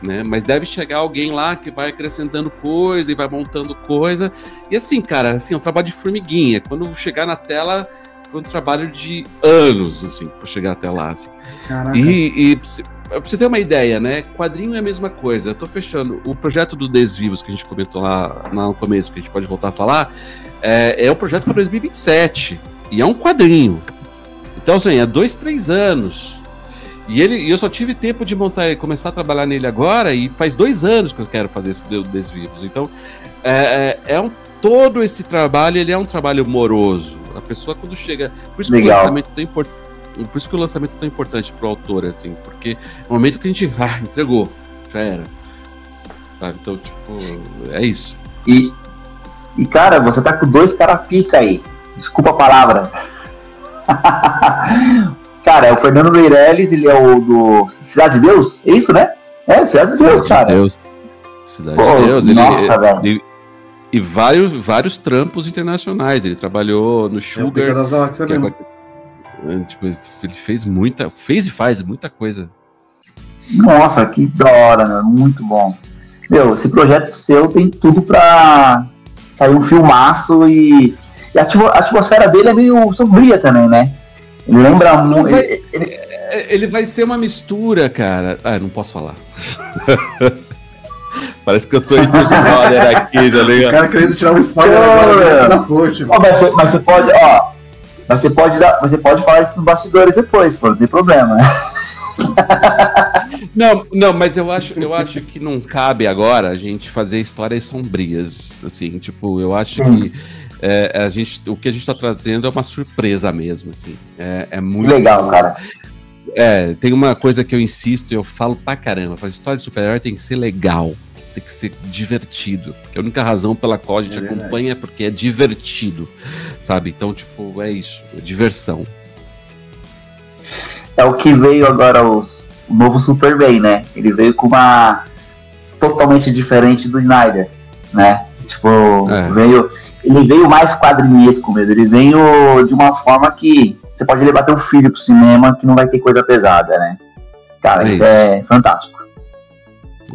né? Mas deve chegar alguém lá que vai acrescentando coisa e vai montando coisa. E assim, cara, assim, é um trabalho de formiguinha. Quando chegar na tela, foi um trabalho de anos, assim, pra chegar até lá, assim. Caraca. E pra você ter uma ideia, né? Quadrinho é a mesma coisa. Eu tô fechando o projeto do Desvivos, que a gente comentou lá no começo, que a gente pode voltar a falar, é um projeto para 2027. E é um quadrinho. Então, assim, 2, 3 anos. E eu só tive tempo de montar e começar a trabalhar nele agora, e faz 2 anos que eu quero fazer esse Desvivos. Então, todo esse trabalho, ele é um trabalho moroso. A pessoa, quando chega... Por isso que o lançamento é tão importante. Por isso que o lançamento é tão importante pro autor, assim, porque no momento que a gente entregou, já era. Sabe? Então, tipo, é isso. E cara, você tá com 2 carapica aí. Desculpa a palavra. Cara, é o Fernando Meirelles, ele é o do Cidade de Deus? É isso, né? Cidade de Deus, cara. Cidade de Deus. Nossa, velho. E vários trampos internacionais. Ele trabalhou no Sugar. Tipo, ele fez e faz muita coisa. Nossa, que da hora, meu. Muito bom. Meu, esse projeto seu tem tudo pra sair um filmaço e a atmosfera dele é meio sombria também, né? Ele lembra muito. Ele vai ser uma mistura, cara. Não posso falar. Parece que eu tô entre os spoiler aqui, tá ligado? O cara querendo tirar um spoiler agora da fonte. Mas você pode, você pode falar isso nos bastidores depois, pô, não tem problema. Não, mas eu acho que não cabe agora a gente fazer histórias sombrias, assim, tipo, eu acho que o que a gente tá trazendo é uma surpresa mesmo, assim, é muito legal, cara. Tem uma coisa que eu insisto, eu falo pra caramba, a história de super-herói tem que ser legal, tem que ser divertido, porque a única razão pela qual a gente acompanha é porque é divertido, sabe? Então, tipo, é isso, é diversão. É o que veio agora o novo Superman, né? Ele veio com uma totalmente diferente do Snyder, né? Tipo, ele veio mais quadrinesco mesmo, ele veio de uma forma que você pode levar teu filho pro cinema que não vai ter coisa pesada, né? Cara, isso é fantástico.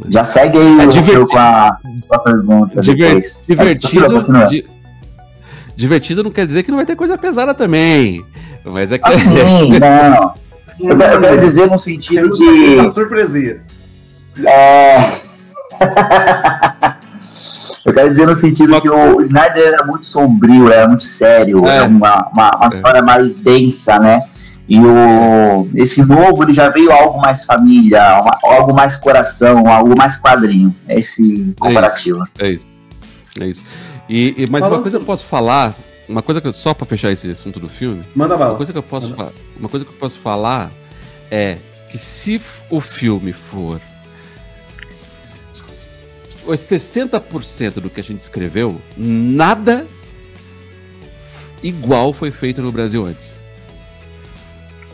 Já segue aí com a pergunta. Divertido não quer dizer que não vai ter coisa pesada também. Mas é que. Não. Eu quero dizer no sentido de. Uma surpresinha. Eu quero dizer no sentido que o Snyder era muito sombrio, era muito sério, era uma história mais densa, né? E esse novo ele já veio algo mais família, algo mais coração, algo mais quadrinho. É esse comparativo. É isso. Mas uma coisa que eu posso falar, só pra fechar esse assunto do filme. Manda bala. Uma coisa que eu posso falar é que se o filme for 60% do que a gente escreveu, nada igual foi feito no Brasil antes.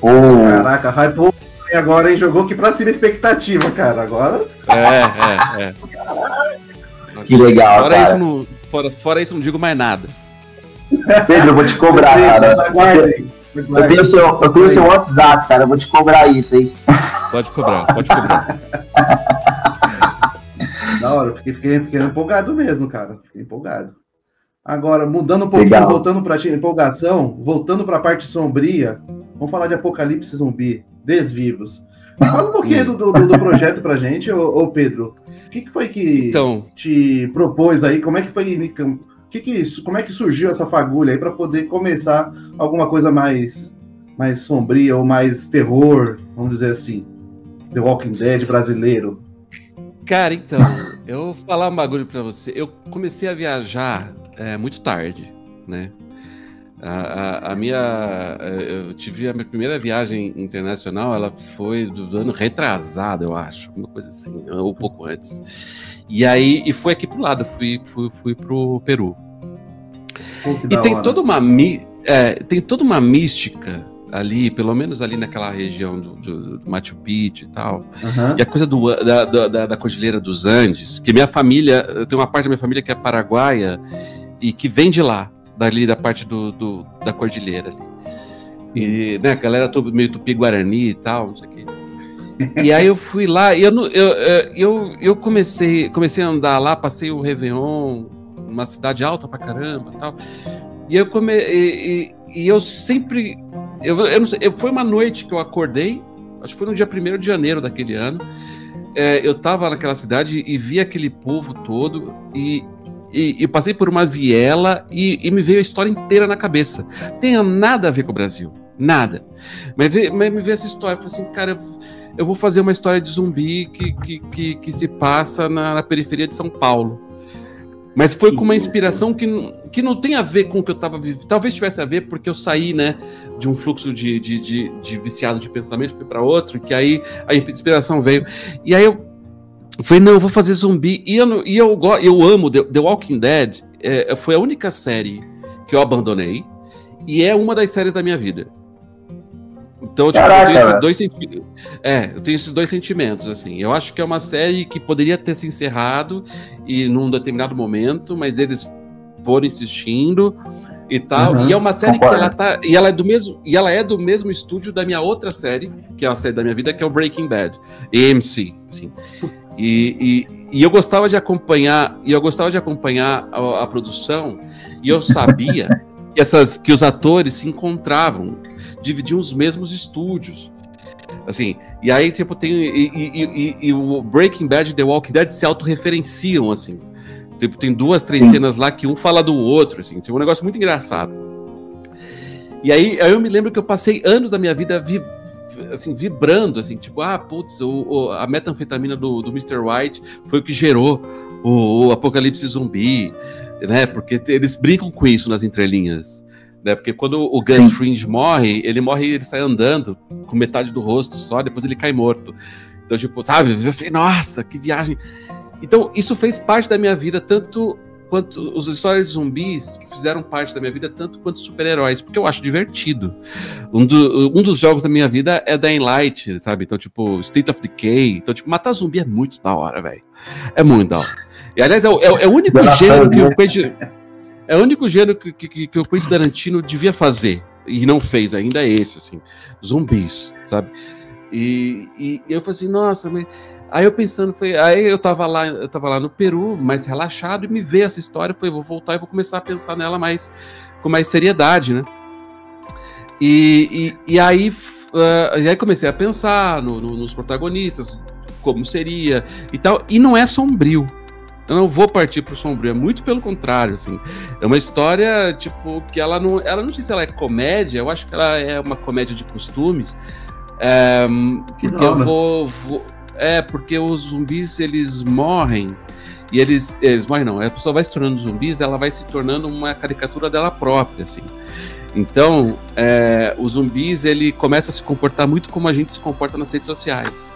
Caraca, hypou agora, hein? Jogou aqui pra cima a expectativa, cara. Agora. É. Que legal, fora cara. Isso não, fora isso, não digo mais nada. Pedro, eu vou te cobrar, cara. Aguardem. Eu tenho seu WhatsApp, cara. Eu vou te cobrar isso, hein? Pode cobrar. Da hora, fiquei empolgado mesmo, cara. Fiquei empolgado. Agora, mudando um pouquinho, Legal. voltando pra empolgação, voltando pra parte sombria, vamos falar de Apocalipse Zumbi, Desvivos. Fala um pouquinho do projeto pra gente, ô Pedro. O que foi que te propôs aí? Como é que foi? Como é que surgiu essa fagulha aí pra poder começar alguma coisa mais sombria ou mais terror, vamos dizer assim? The Walking Dead brasileiro. Cara, então, eu vou falar um bagulho pra você. Eu comecei a viajar muito tarde, né? Eu tive a minha primeira viagem internacional, ela foi do ano retrasado, eu acho, uma coisa assim, ou um pouco antes. E foi aqui pro lado, fui pro Peru. E tem toda uma mística ali, pelo menos ali naquela região do Machu Picchu e tal. Uhum. E a coisa da Cordilheira dos Andes, que minha família, eu tenho uma parte da minha família que é paraguaia e que vem de lá, dali da parte da Cordilheira ali. E, né, a galera meio tupi-guarani e tal, não sei o quê. E aí eu fui lá e eu comecei a andar lá, passei o Réveillon, uma cidade alta pra caramba e tal. E eu sempre... Eu não sei, foi uma noite que eu acordei, acho que foi no dia 1º de janeiro daquele ano. Eu tava naquela cidade e vi aquele povo todo e passei por uma viela e me veio a história inteira na cabeça. Tem nada a ver com o Brasil, nada. Mas me veio essa história, eu falei assim, cara, eu vou fazer uma história de zumbi que se passa na periferia de São Paulo. Mas foi com uma inspiração que não tem a ver com o que eu estava vivendo. Talvez tivesse a ver porque eu saí, né, de um fluxo de viciado de pensamento, fui para outro, que aí a inspiração veio. E aí eu falei, não, eu vou fazer zumbi. E eu amo The Walking Dead. Foi a única série que eu abandonei e é uma das séries da minha vida. Então, tipo, eu tenho esses dois sentimentos, assim. Eu acho que é uma série que poderia ter se encerrado e num determinado momento, mas eles foram insistindo e tal. Uhum, e é uma série concordo. Que ela é do mesmo estúdio da minha outra série, que é a série da minha vida, que é o Breaking Bad, AMC, assim. E eu gostava de acompanhar, a produção, e eu sabia que os atores se encontravam, dividiam os mesmos estúdios, assim, e aí tipo e o Breaking Bad e The Walking Dead se autorreferenciam, assim, tipo, tem 2, 3 cenas lá que um fala do outro, assim, tipo, um negócio muito engraçado. E aí eu me lembro que eu passei anos da minha vida vibrando, assim, tipo, putz, a metanfetamina do Mr. White foi o que gerou o apocalipse zumbi, né, porque eles brincam com isso nas entrelinhas, né, porque quando o Gus Fring morre, ele sai andando com metade do rosto só, depois ele cai morto. Então, tipo, sabe, eu falei, nossa, que viagem. Então, isso fez parte da minha vida, tanto quanto as histórias de zumbis fizeram parte da minha vida, tanto quanto super-heróis, porque eu acho divertido. Um dos jogos da minha vida é Dying Light, sabe? Então, tipo, State of Decay. Então, tipo, matar zumbi é muito da hora, velho. É muito da hora. E, aliás, é o único gênero que o Quentin... É o único gênero que o Quentin Tarantino devia fazer, e não fez ainda, é esse, assim. Zumbis, sabe? E eu falei assim, nossa, mas... Aí eu pensando, aí eu tava lá no Peru, mais relaxado, e me veio essa história, falei, vou voltar e vou começar a pensar nela com mais seriedade, né? E aí comecei a pensar nos protagonistas, como seria e tal, e não é sombrio. Eu não vou partir pro sombrio, é muito pelo contrário, assim. É uma história, tipo, que ela não sei se ela é comédia, eu acho que ela é uma comédia de costumes, porque eu vou porque os zumbis, eles morrem, e eles morrem não, a pessoa vai se tornando zumbis, ela vai se tornando uma caricatura dela própria, assim. Então, os zumbis, ele começa a se comportar muito como a gente se comporta nas redes sociais.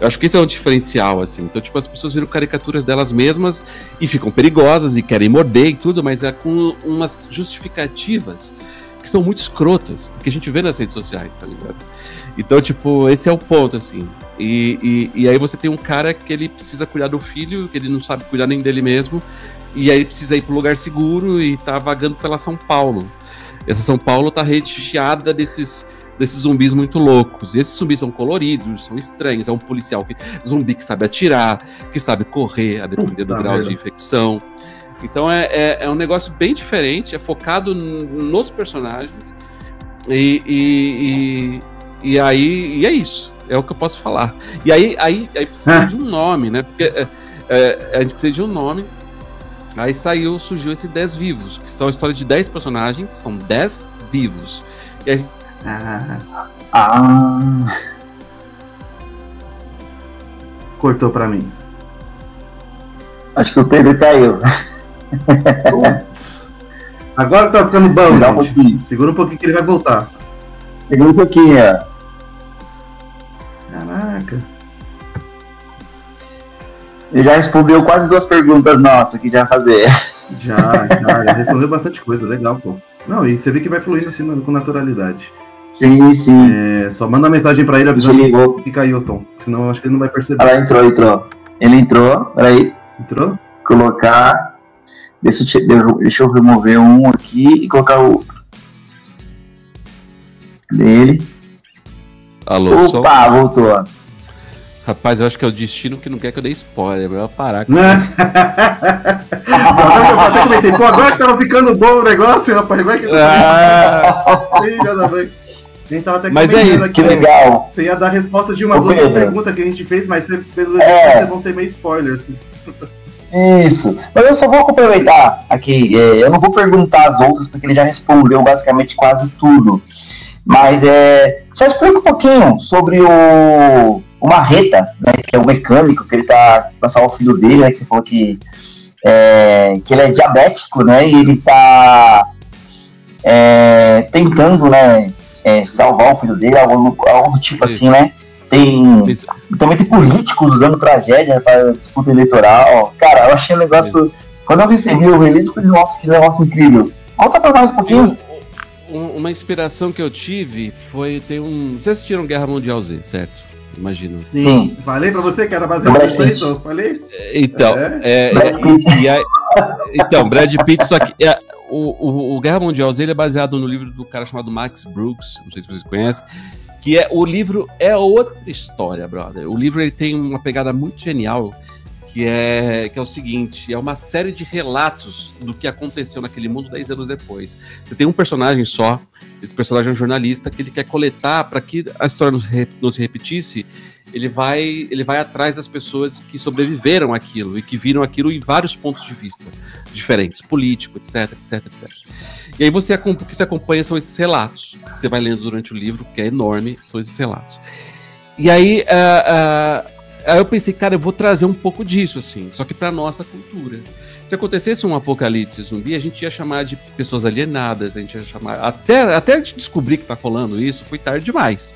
Eu acho que esse é um diferencial, assim. Então, tipo, as pessoas viram caricaturas delas mesmas e ficam perigosas e querem morder e tudo, mas é com umas justificativas que são muito escrotas, que a gente vê nas redes sociais, tá ligado? Então, tipo, esse é o ponto, assim. E aí você tem um cara que ele precisa cuidar do filho, que ele não sabe cuidar nem dele mesmo, e aí ele precisa ir para um lugar seguro e tá vagando pela São Paulo. Essa São Paulo tá recheada desses zumbis muito loucos. E esses zumbis são coloridos, são estranhos. É um policial zumbi que sabe atirar, que sabe correr, a depender do grau de infecção. Então é um negócio bem diferente, é focado nos personagens. E aí é isso. É o que eu posso falar. E aí precisa de um nome, né? Porque a gente precisa de um nome. Aí surgiu esse 10 Vivos, que são a história de 10 personagens, são 10 vivos. E aí... Cortou pra mim. Acho que o Pedro caiu. Agora tá ficando bom, gente. Segura um pouquinho que ele vai voltar. Segura um pouquinho, Caraca. Ele já respondeu quase 2 perguntas nossas que já fazer. Já respondeu bastante coisa, legal, pô. Não, e você vê que vai fluindo assim com naturalidade. Sim. Só manda uma mensagem pra ele avisando que caiu, Tom. Senão eu acho que ele não vai perceber. Ah, entrou. Ele entrou, peraí. Entrou? Colocar. Deixa eu remover um aqui e colocar o outro. Dele. Alô, Opa, voltou. Rapaz, eu acho que é o destino que não quer que eu dê spoiler. Eu vou parar com isso. Eu até comentei, pô, agora que tava ficando bom o negócio, rapaz. Vai que nem tava até mas aí, aqui, que legal. Você ia dar resposta de umas outras perguntas que a gente fez, mas pelo jeito vão ser meio spoilers. Isso. Mas eu só vou complementar aqui. Eu não vou perguntar as outras, porque ele já respondeu basicamente quase tudo. Mas só explica um pouquinho sobre o Marreta, né, que é o mecânico, que ele tá pra salvar o filho dele, né, que você falou que ele é diabético, né, e ele tá tentando, né, salvar o filho dele, algo do tipo assim, né. Também tem políticos usando tragédia para disputa eleitoral. Cara, eu achei um negócio... Quando eu recebi o release, eu falei, nossa, que negócio incrível. Conta pra nós um pouquinho. Uma inspiração que eu tive foi vocês assistiram Guerra Mundial Z, certo? Imagino. Sim. Falei pra você que era baseado nisso aí, falei? Então, então, Brad Pitt, só que o Guerra Mundial Z ele é baseado no livro do cara chamado Max Brooks, não sei se vocês conhecem, que o livro é outra história, brother. O livro ele tem uma pegada muito genial, que é o seguinte, é uma série de relatos do que aconteceu naquele mundo 10 anos depois. Você tem um personagem só, esse personagem é um jornalista que ele quer coletar, para que a história não se repetisse, ele vai atrás das pessoas que sobreviveram àquilo e que viram aquilo em vários pontos de vista diferentes, político, etc. E aí o que se acompanha são esses relatos, que você vai lendo durante o livro, que é enorme, são esses relatos. E aí... Aí eu pensei, cara, eu vou trazer um pouco disso, assim, só que pra nossa cultura. Se acontecesse um apocalipse zumbi, a gente ia chamar de pessoas alienadas, a gente ia chamar... Até a gente descobrir que tá rolando isso, foi tarde demais,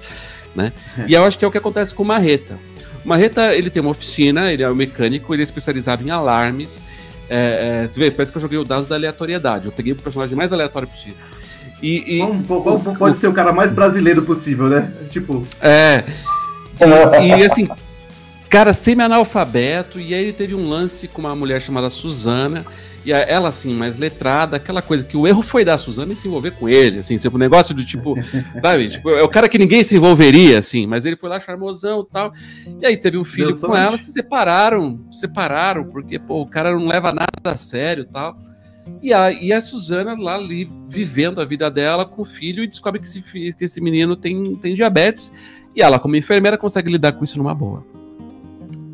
né? E eu acho que é o que acontece com o Marreta. O Marreta, ele tem uma oficina, ele é um mecânico, ele é especializado em alarmes. Você vê, parece que eu joguei o dado da aleatoriedade. Eu peguei o personagem mais aleatório possível. Pode ser o cara mais brasileiro possível, né? Tipo... E assim... Cara, semi-analfabeto, e aí ele teve um lance com uma mulher chamada Suzana, e ela, assim, mais letrada, aquela coisa que o erro foi da Suzana e se envolver com ele, assim, sempre um negócio do tipo, sabe, tipo, é o cara que ninguém se envolveria, assim, mas ele foi lá charmosão e tal, e aí teve um filho com ela, se separaram, porque, pô, o cara não leva nada a sério e tal, e a Suzana lá ali, vivendo a vida dela com o filho, e descobre que esse menino tem diabetes, e ela, como enfermeira, consegue lidar com isso numa boa.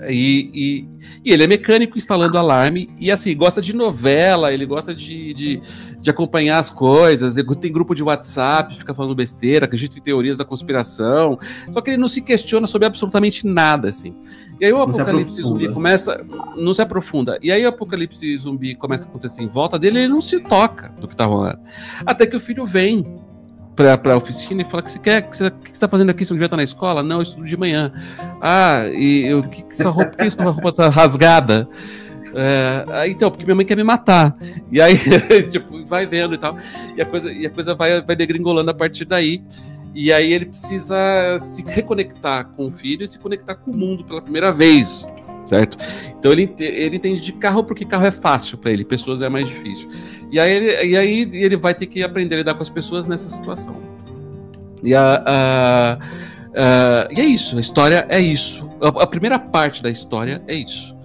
E ele é mecânico instalando alarme e assim, gosta de novela, ele gosta de acompanhar as coisas, ele tem grupo de WhatsApp, fica falando besteira, acredita em teorias da conspiração, só que ele não se questiona sobre absolutamente nada, assim. E aí o apocalipse zumbi não se aprofunda, e aí o apocalipse zumbi começa a acontecer em volta dele, ele não se toca do que tá rolando. Até que o filho vem pra oficina e fala que que você tá fazendo aqui? Você não devia estar na escola? Não, eu estudo de manhã. Que sua roupa tá rasgada? Então, porque minha mãe quer me matar. E aí, tipo, vai vendo e tal. E a coisa vai degringolando a partir daí. E aí ele precisa se reconectar com o filho e se conectar com o mundo pela primeira vez, certo? Então ele entende de carro porque carro é fácil para ele, pessoas é mais difícil. E aí ele vai ter que aprender a lidar com as pessoas nessa situação. E é isso, a história é isso. A primeira parte da história é isso.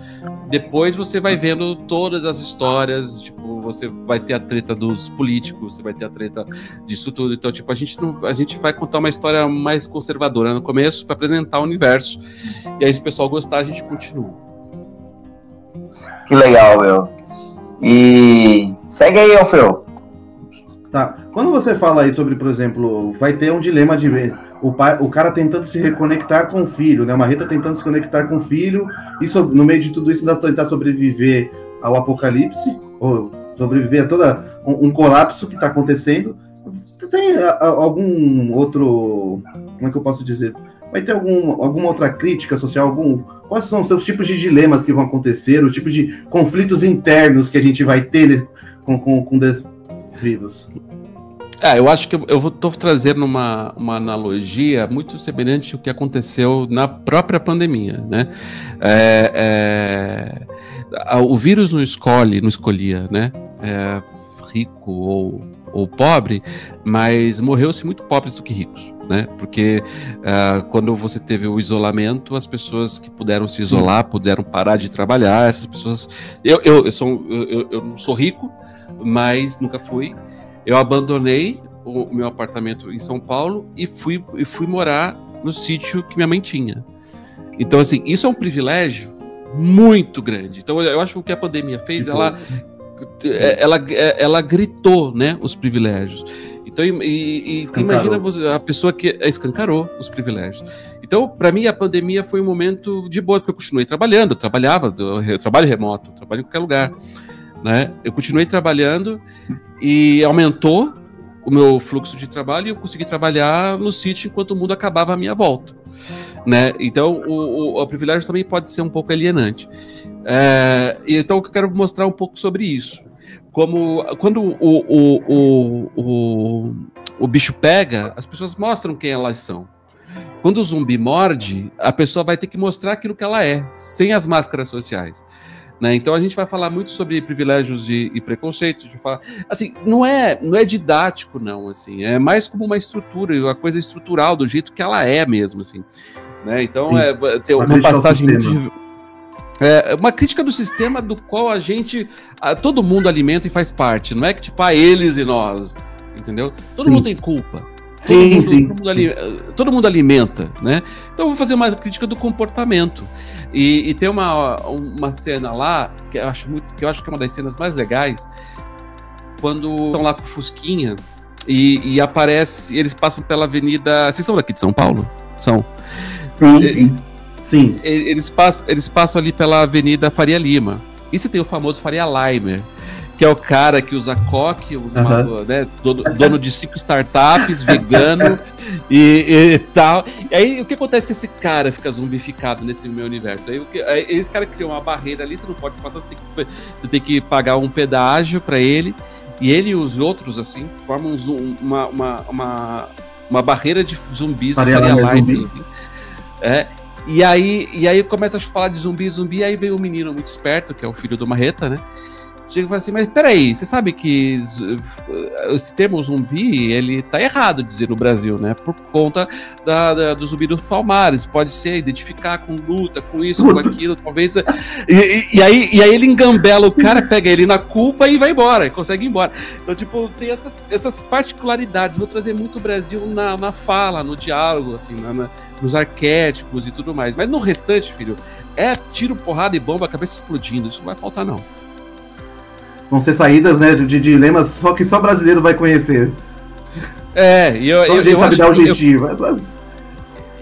Depois você vai vendo todas as histórias, tipo, você vai ter a treta dos políticos, você vai ter a treta disso tudo. Então, tipo, a gente vai contar uma história mais conservadora no começo para apresentar o universo. E aí, se o pessoal gostar, a gente continua. Que legal, meu. E segue aí, Alfeu. Tá. Quando você fala aí sobre, por exemplo, vai ter um dilema de o cara tentando se reconectar com o filho, né? O Marreta tentando se conectar com o filho e no meio de tudo isso ainda tentar sobreviver ao apocalipse, ou sobreviver a todo um colapso que está acontecendo. Tem algum outro... Como é que eu posso dizer? Vai ter alguma outra crítica social? Quais são os seus tipos de dilemas que vão acontecer, os tipos de conflitos internos que a gente vai ter com desvivos? Eu acho que eu estou trazendo uma analogia muito semelhante ao que aconteceu na própria pandemia, né? O vírus não escolhia, né? Rico ou pobre, mas morreu-se muito pobres do que ricos, né? Porque quando você teve o isolamento, as pessoas que puderam se isolar, puderam parar de trabalhar, essas pessoas... Eu não sou rico, mas nunca fui. Eu abandonei o meu apartamento em São Paulo e fui morar no sítio que minha mãe tinha. Então, assim, isso é um privilégio muito grande. Então, eu acho que o que a pandemia fez, ela gritou, né, os privilégios. Então, imagina a pessoa que escancarou os privilégios. Então, para mim, a pandemia foi um momento de boa, porque eu continuei trabalhando, eu trabalho remoto, trabalho em qualquer lugar. Né? Eu continuei trabalhando e aumentou o meu fluxo de trabalho e eu consegui trabalhar no sítio enquanto o mundo acabava à minha volta, né? Então o privilégio também pode ser um pouco alienante. Então eu quero mostrar um pouco sobre isso. Como quando o bicho pega, as pessoas mostram quem elas são. Quando o zumbi morde, a pessoa vai ter que mostrar aquilo que ela é, sem as máscaras sociais. Né? Então a gente vai falar muito sobre privilégios e preconceitos, assim, não é didático não, assim, é mais como uma estrutura, uma coisa estrutural do jeito que ela é mesmo, assim, né? Então tem uma passagem uma crítica do sistema do qual todo mundo alimenta e faz parte, não é que tipo eles e nós, entendeu? Todo mundo tem culpa. Todo mundo alimenta, né? Então eu vou fazer uma crítica do comportamento. E tem uma cena lá que eu acho que é uma das cenas mais legais, quando estão lá com o Fusquinha e aparece, eles passam pela avenida. Vocês são daqui de São Paulo? São? Sim. Eles passam ali pela avenida Faria Lima. E você tem o famoso Faria Limer, que é o cara que usa coque, né, dono de 5 startups, vegano e tal. E aí, o que acontece se esse cara fica zumbificado nesse meu universo? Aí esse cara criou uma barreira ali, você não pode passar, você tem que pagar um pedágio para ele, e ele e os outros, assim, formam uma barreira de zumbis, assim. E aí começa a falar de zumbi, aí vem um menino muito esperto, que é o filho do Marreta, né? Chega e fala assim, mas peraí, você sabe que esse termo zumbi, ele tá errado de dizer no Brasil, né? Por conta do zumbi dos Palmares, pode ser identificar com luta, com isso, com aquilo, talvez. E aí ele engambela o cara, pega ele na culpa e vai embora, consegue ir embora. Então, tipo, tem essas particularidades. Vou trazer muito o Brasil na fala, no diálogo, assim, nos arquétipos e tudo mais. Mas no restante, filho, tiro, porrada e bomba, a cabeça explodindo. Isso não vai faltar, não. Vão ser saídas, né, de dilemas que só brasileiro vai conhecer. Eu sabe dar o jeitinho.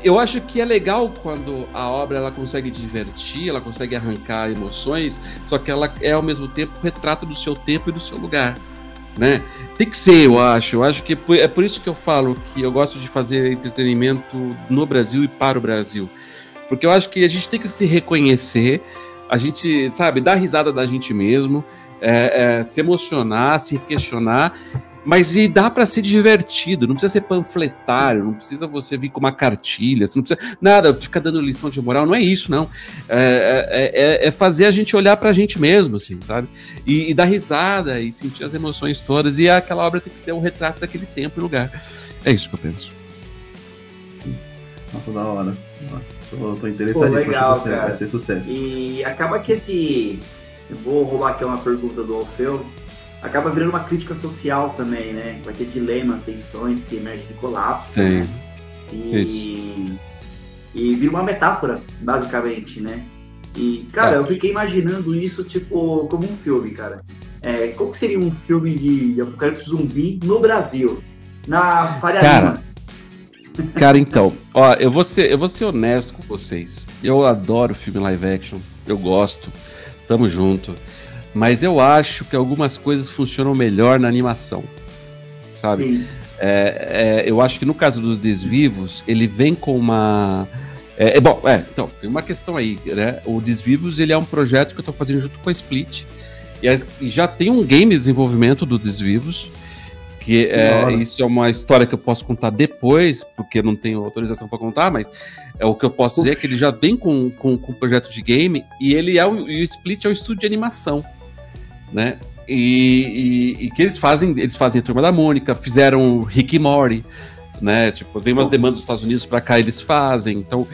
Eu acho que é legal quando a obra ela consegue divertir, ela consegue arrancar emoções, só que ela é ao mesmo tempo retrato do seu tempo e do seu lugar. né? Tem que ser, eu acho. Eu acho que é por isso que eu falo que eu gosto de fazer entretenimento no Brasil e para o Brasil. Porque eu acho que a gente tem que se reconhecer, a gente, sabe, dar risada da gente mesmo, se emocionar, se questionar, mas e dá para ser divertido, não precisa ser panfletário, não precisa você vir com uma cartilha, você não precisa nada, ficar dando lição de moral, não é isso, não. É fazer a gente olhar pra gente mesmo, assim, sabe? E dar risada e sentir as emoções todas, e aquela obra tem que ser um retrato daquele tempo e lugar. É isso que eu penso. Nossa, da hora. Tô interessadíssimo, legal, acho que vai ser sucesso. E acaba que eu vou roubar aqui uma pergunta do Alfeu, acaba virando uma crítica social também, né? Vai ter dilemas, tensões que emergem de colapso, Sim. né? E vira uma metáfora, basicamente, né? E, cara, eu fiquei imaginando isso, tipo, como um filme, cara. Como que seria um filme de apocalipse zumbi no Brasil? Na Faria Lima. Cara, então, ó, eu vou ser honesto com vocês. Eu adoro filme live action, eu gosto, tamo junto. Mas eu acho que algumas coisas funcionam melhor na animação, sabe? Sim. Eu acho que no caso dos Desvivos, ele vem com uma... então, tem uma questão aí, né? O Desvivos, ele é um projeto que eu tô fazendo junto com a Split. E já tem um game de desenvolvimento do Desvivos, que isso é uma história que eu posso contar depois, porque eu não tenho autorização para contar, mas o que eu posso dizer é que ele já vem com um projeto de game, e e o Split é um estúdio de animação, né? E que eles fazem a Turma da Mônica, fizeram Rick e Morty, né? Tipo, vem umas demandas dos Estados Unidos para cá, eles fazem. Então,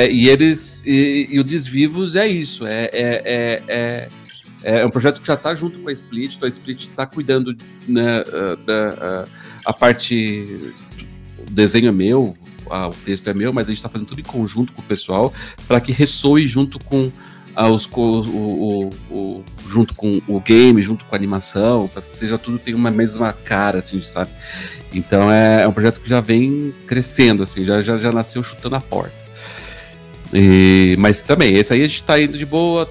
e o Desvivos é isso, é um projeto que já está junto com a Split, então a Split está cuidando, né, a parte... O desenho é meu, o texto é meu, mas a gente está fazendo tudo em conjunto com o pessoal para que ressoe junto com junto com o game, junto com a animação, para que seja tudo tem uma mesma cara, assim, sabe? Então é um projeto que já vem crescendo, assim, já nasceu chutando a porta. Mas também, esse aí a gente tá indo de boa,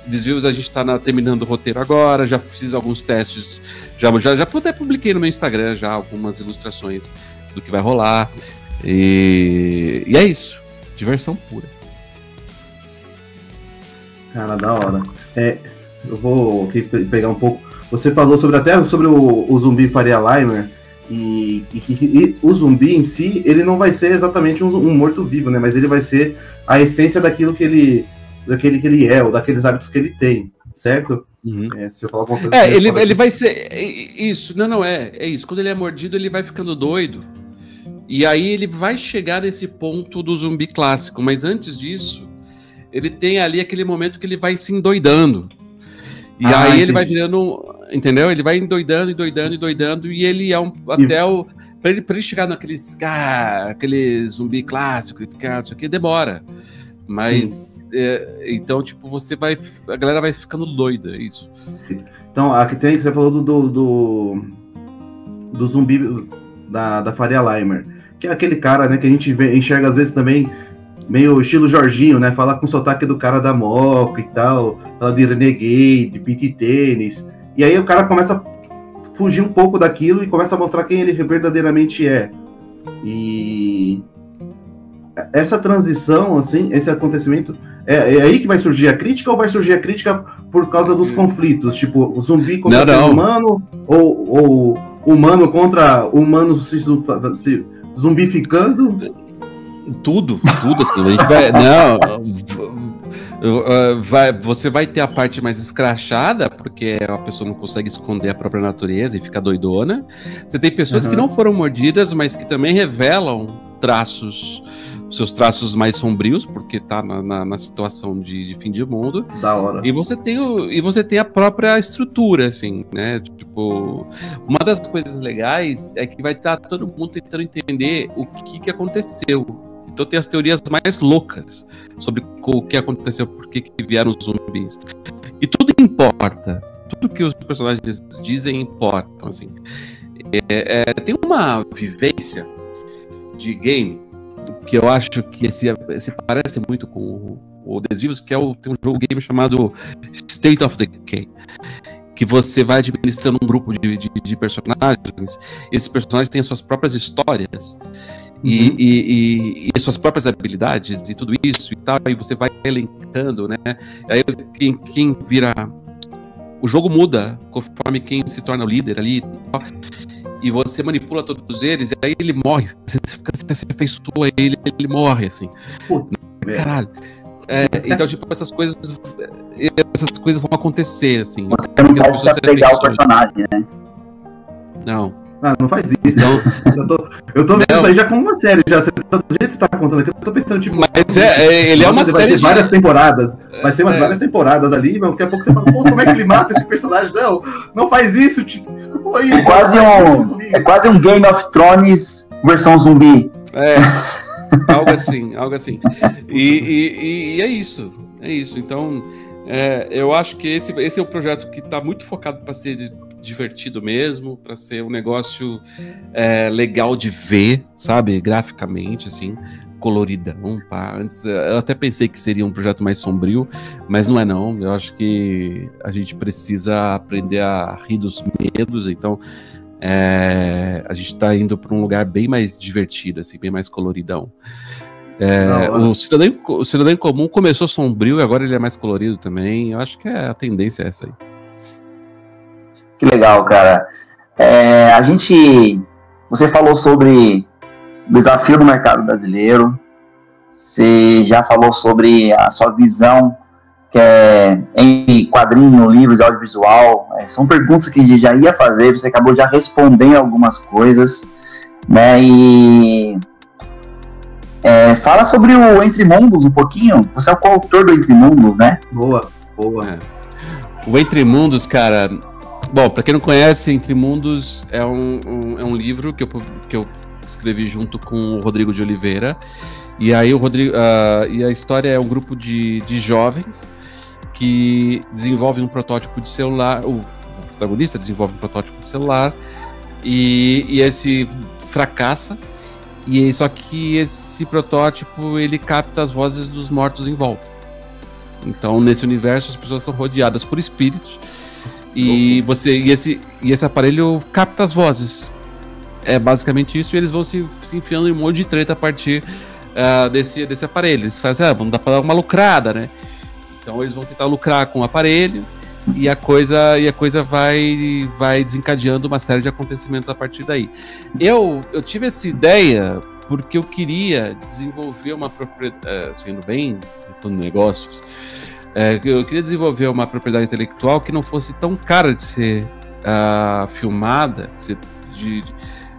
Desvios a gente tá terminando o roteiro agora, já fiz alguns testes, já até publiquei no meu Instagram já algumas ilustrações do que vai rolar, e é isso, diversão pura. Cara, da hora. Eu vou aqui pegar um pouco, você falou até sobre o zumbi Faria Limer, e o zumbi em si, ele não vai ser exatamente um morto-vivo, né? Mas ele vai ser a essência daquilo que ele é, ou daqueles hábitos que ele tem, certo? Uhum. Se eu falar alguma coisa... ele vai ser... Isso, é isso. Quando ele é mordido, ele vai ficando doido. E aí ele vai chegar nesse ponto do zumbi clássico. Mas antes disso, ele tem ali aquele momento que ele vai se endoidando. E aí entendi. Ele vai virando, entendeu? Ele vai endoidando, e ele é pra ele chegar naqueles, aquele zumbi clássico, isso aqui demora. Mas, então, tipo, a galera vai ficando doida, é isso. Então, aqui você falou do zumbi da Faria Limer, que é aquele cara, né, que a gente enxerga às vezes também meio estilo Jorginho, né? Fala com o sotaque do cara da Moca e tal, fala de Renegade, Pit Tênis. E aí o cara começa a fugir um pouco daquilo e começa a mostrar quem ele verdadeiramente é. E essa transição, assim, esse acontecimento, é aí que vai surgir a crítica, ou vai surgir a crítica por causa dos conflitos? Tipo, o zumbi contra ser humano, ou humano contra humano se zumbificando? Tudo, assim, a gente você vai ter a parte mais escrachada, porque a pessoa não consegue esconder a própria natureza e fica doidona. Você tem pessoas que não foram mordidas, mas que também revelam seus traços mais sombrios, porque tá na situação de fim de mundo. Da hora. E você tem a própria estrutura, assim, né? Tipo, uma das coisas legais é que vai estar todo mundo tentando entender o que aconteceu. Então tem as teorias mais loucas sobre o que aconteceu, por que vieram os zumbis. E tudo importa. Tudo que os personagens dizem importa, assim. Tem uma vivência de game que eu acho que se parece muito com o Desvivos, que tem um jogo game chamado State of Decay, que você vai administrando um grupo de personagens. Esses personagens têm as suas próprias histórias e as suas próprias habilidades e tudo isso e tal, e você vai elencando, né? Aí quem vira... O jogo muda conforme quem se torna o líder ali e você manipula todos eles, e aí ele morre. Você afeiçoa ele morre, assim. Caralho. Então, tipo, essas coisas vão acontecer, assim. Você não pode pegar o personagem, né? Não. Não faz isso. Eu tô vendo isso aí já como uma série. Do jeito que você tá contando aqui, eu tô pensando, tipo... Mas ele é uma série de várias temporadas. Vai ser várias temporadas ali, mas daqui a pouco você fala, pô, como é que ele mata esse personagem? Não faz isso, tipo... É quase um Game of Thrones versão zumbi. Algo assim. E é isso. Então, eu acho que esse é um projeto que tá muito focado para ser divertido mesmo, para ser um negócio legal de ver, sabe? Graficamente, assim, coloridão. Pá. Antes, eu até pensei que seria um projeto mais sombrio, mas não é não. Eu acho que a gente precisa aprender a rir dos medos, então a gente tá indo para um lugar bem mais divertido, assim, bem mais coloridão. O Cidadão Comum começou sombrio e agora ele é mais colorido também. Eu acho que a tendência é essa aí. Que legal, cara. Você falou sobre o desafio do mercado brasileiro, você já falou sobre a sua visão, que é em quadrinho, livros, audiovisual. São perguntas que a gente já ia fazer, você acabou já respondendo algumas coisas, né? E fala sobre o Entre Mundos um pouquinho. Você é o coautor do Entre Mundos, né? Boa. O Entre Mundos, cara... Bom, pra quem não conhece, Entre Mundos é um livro que eu escrevi junto com o Rodrigo de Oliveira. E aí e a história é um grupo de jovens que desenvolvem um protótipo de celular. O protagonista desenvolve um protótipo de celular e esse fracassa. Só que esse protótipo ele capta as vozes dos mortos em volta. Então, nesse universo, as pessoas são rodeadas por espíritos. E esse aparelho capta as vozes. É basicamente isso, e eles vão se enfiando em um monte de treta a partir desse aparelho. Eles fazem, vamos dar pra dar uma lucrada, né? Então eles vão tentar lucrar com o aparelho e a coisa vai desencadeando uma série de acontecimentos a partir daí. Eu tive essa ideia porque eu queria desenvolver uma propriedade, sendo bem falando de negócios, eu queria desenvolver uma propriedade intelectual que não fosse tão cara de ser filmada,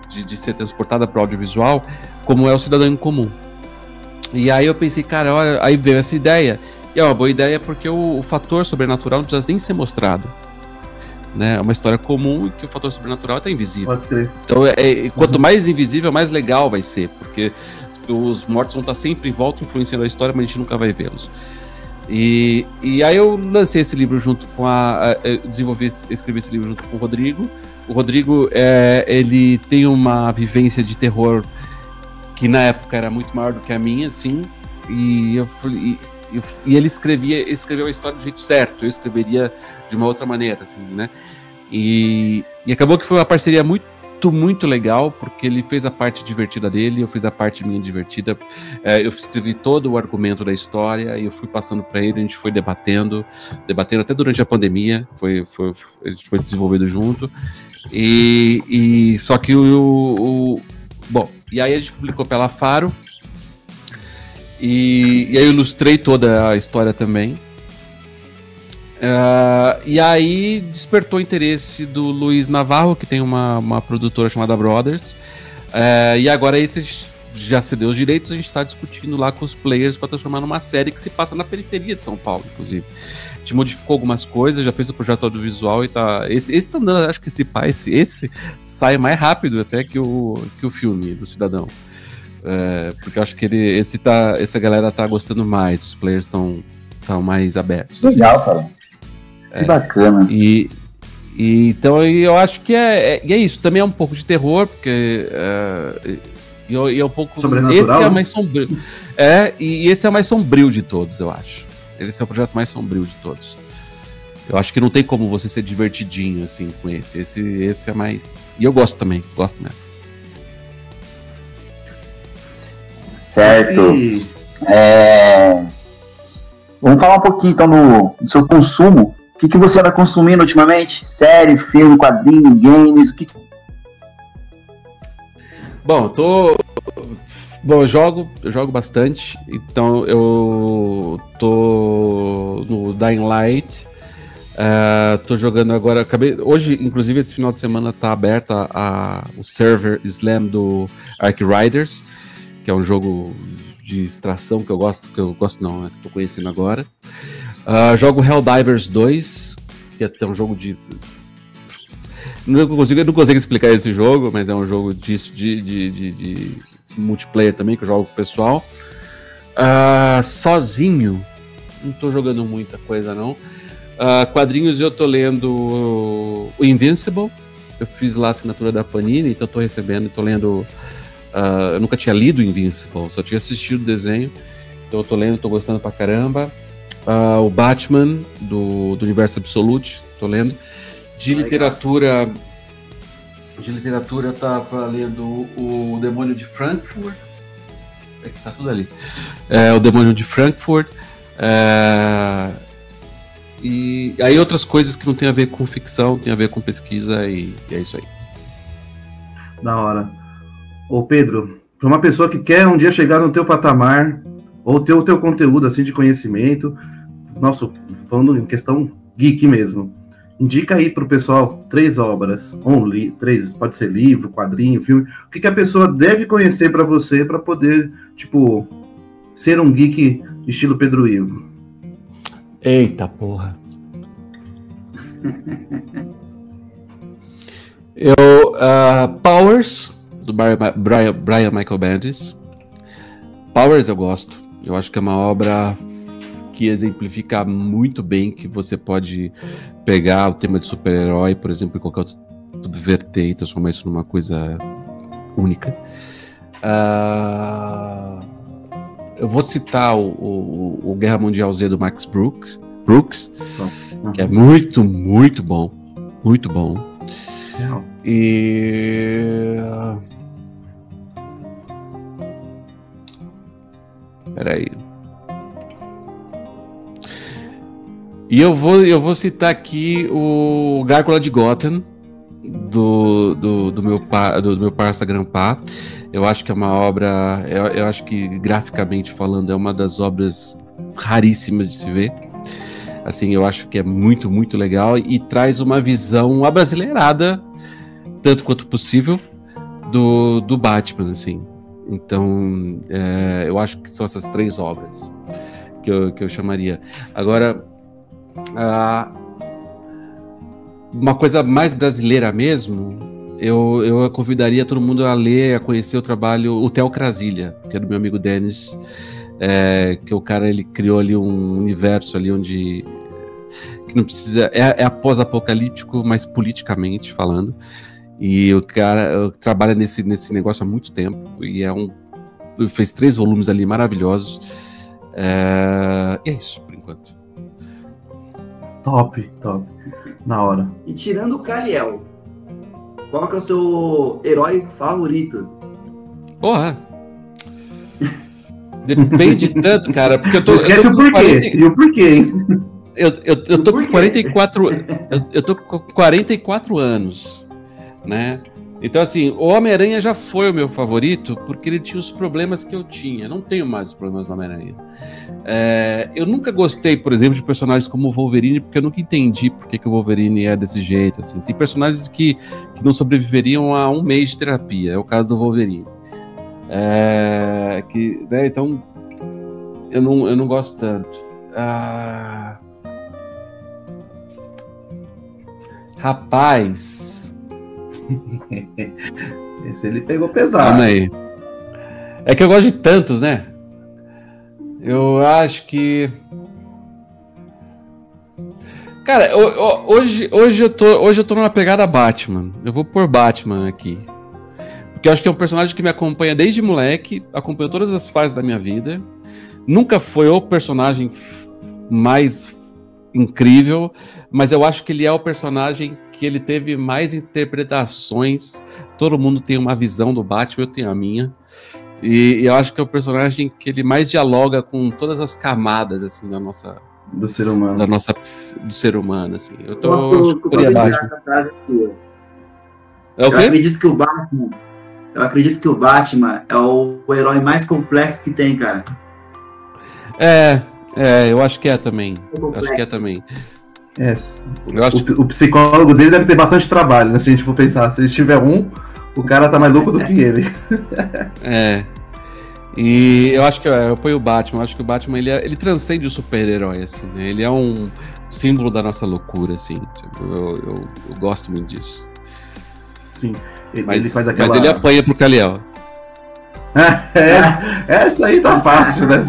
de ser transportada para o audiovisual, como é o Cidadão Comum. E aí eu pensei, cara, olha, aí veio essa ideia. E é uma boa ideia porque o fator sobrenatural não precisa nem ser mostrado. Né? É uma história comum e que o fator sobrenatural está invisível. Pode crer. Então, quanto mais invisível, mais legal vai ser, porque os mortos vão estar sempre em volta, influenciando a história, mas a gente nunca vai vê-los. E aí eu lancei esse livro junto com escrevi esse livro junto com o Rodrigo. O Rodrigo, ele tem uma vivência de terror que na época era muito maior do que a minha, assim, e ele escreveu a história do jeito certo, eu escreveria de uma outra maneira, assim, né? E acabou que foi uma parceria muito legal, porque ele fez a parte divertida dele, eu fiz a parte minha divertida. Eu escrevi todo o argumento da história e eu fui passando para ele, a gente foi debatendo até durante a pandemia, a gente foi desenvolvendo junto. E só que bom, e aí a gente publicou pela Faro, e aí eu ilustrei toda a história também. E aí despertou o interesse do Luiz Navarro, que tem uma produtora chamada Brothers, e agora esse já cedeu os direitos, a gente está discutindo lá com os players para transformar numa série que se passa na periferia de São Paulo, inclusive. A gente modificou algumas coisas, já fez o projeto audiovisual e tá. Esse tá andando, acho que esse sai mais rápido até que o filme do Cidadão. Porque eu acho que essa galera tá gostando mais, os players estão mais abertos. Legal, assim. Cara. Que bacana. Então eu acho que é isso. Também é um pouco de terror, porque é um pouco. Esse é mais sombrio. E esse é o mais sombrio de todos, eu acho. Esse é o projeto mais sombrio de todos. Eu acho que não tem como você ser divertidinho, assim, com esse. Esse é mais... E eu gosto também, gosto mesmo. Certo. Vamos falar um pouquinho, então, do seu consumo. O que você anda consumindo ultimamente? Série, filme, quadrinho, games, o que... Bom, eu jogo bastante, então eu tô no Dying Light, tô jogando agora, hoje, inclusive, esse final de semana tá aberto o server Slam do Ark Riders, que é um jogo de extração que eu gosto não, né, que tô conhecendo agora. Jogo Helldivers 2, que é um jogo de... Eu não consigo explicar esse jogo, mas é um jogo de multiplayer também, que eu jogo com o pessoal. Sozinho, não tô jogando muita coisa, não. Quadrinhos, eu tô lendo o Invincible. Eu fiz lá a assinatura da Panini, então tô recebendo, tô lendo... eu nunca tinha lido o Invincible, só tinha assistido o desenho. Então eu tô lendo, tô gostando pra caramba. O Batman, do Universo Absolute, tô lendo. De literatura, eu tava lendo o Demônio de Frankfurt. É que tá tudo ali. O Demônio de Frankfurt. E aí outras coisas que não tem a ver com ficção, tem a ver com pesquisa, e é isso aí. Da hora. Ô Pedro, para uma pessoa que quer um dia chegar no teu patamar, ou ter o teu conteúdo assim de conhecimento, nossa, falando em questão geek mesmo, indica aí pro pessoal 3 obras, 3, pode ser livro, quadrinho, filme, o que a pessoa deve conhecer para você para poder, tipo, ser um geek estilo Pedro Ivo. Eita porra. Powers, do Brian Michael Bendis. Powers eu gosto. Eu acho que é uma obra que exemplifica muito bem que você pode pegar o tema de super-herói, por exemplo, e qualquer outro, subverter e transformar isso numa coisa única. Eu vou citar o Guerra Mundial Z do Max Brooks, que é muito, muito bom. Muito bom. E... Peraí. E eu vou citar aqui o Gárgula de Gotham, do meu parça Grampá. Eu acho que é uma obra, eu acho que graficamente falando é uma das obras raríssimas de se ver. Assim, eu acho que é muito, muito legal e traz uma visão abrasileirada, tanto quanto possível, do Batman, assim. Então, eu acho que são essas 3 obras que eu chamaria. Agora, uma coisa mais brasileira mesmo, eu convidaria todo mundo a ler, a conhecer o trabalho, o Teocrasilha, que é do meu amigo Denis, que o cara, ele criou ali um universo ali onde que não precisa, é pós-apocalíptico, mas politicamente falando, e o cara trabalha nesse negócio há muito tempo, e fez 3 volumes ali maravilhosos, e é isso por enquanto. Top, na hora. E tirando o Kal-El, qual que é o seu herói favorito? Porra! Depende tanto, cara, porque Esquece o porquê, e o porquê, hein? Eu tô com 44. Eu tô com 44 anos, né? Então, assim, o Homem-Aranha já foi o meu favorito porque ele tinha os problemas que eu tinha. Não tenho mais os problemas do Homem-Aranha. Eu nunca gostei, por exemplo, de personagens como o Wolverine, porque eu nunca entendi por que o Wolverine é desse jeito. Assim. Tem personagens que não sobreviveriam a 1 mês de terapia. É o caso do Wolverine. Né, então, eu não gosto tanto. Rapaz... Esse ele pegou pesado. Calma aí. É que eu gosto de tantos, né? Eu acho que... Cara, hoje eu tô numa pegada Batman. Eu vou pôr Batman aqui. Porque eu acho que é um personagem que me acompanha desde moleque, acompanhou todas as fases da minha vida. Nunca foi o personagem mais incrível, mas eu acho que ele é o personagem que ele teve mais interpretações. Todo mundo tem uma visão do Batman, eu tenho a minha. E eu acho que é o personagem que ele mais dialoga com todas as camadas, assim, da nossa... Do ser humano. Do ser humano, assim. Eu acho que por aí abaixo. É o quê? Eu acredito que o Batman é o herói mais complexo que tem, cara. Eu acho que é também. Acho que é também. Eu acho o psicólogo dele deve ter bastante trabalho, né? Se a gente for pensar. Se ele tiver o cara tá mais louco do que ele. E eu acho que eu apoio o Batman. Eu acho que o Batman ele transcende o super-herói, assim, né? Ele é um símbolo da nossa loucura, assim. Tipo, eu gosto muito disso. Sim. Ele faz aquela... Mas ele apanha pro Kal-El. Essa aí tá fácil, né?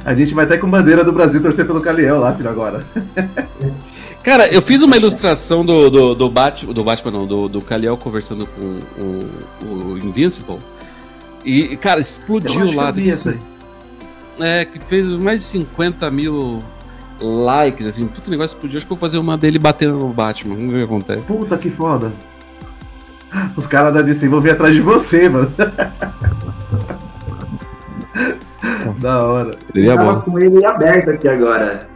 A gente vai até com bandeira do Brasil torcer pelo Kal-El lá, filho, agora. Cara, eu fiz uma ilustração do Batman, não, do Kal-El conversando com o Invincible. E, cara, explodiu lá. Que fez mais de 50 mil likes, assim, puto negócio explodiu. Acho que eu vou fazer uma dele batendo no Batman. Vamos ver o que acontece. Puta que foda. Os caras da DC vão vir atrás de você, mano. Da hora. Seria bom. Com ele aberto aqui agora.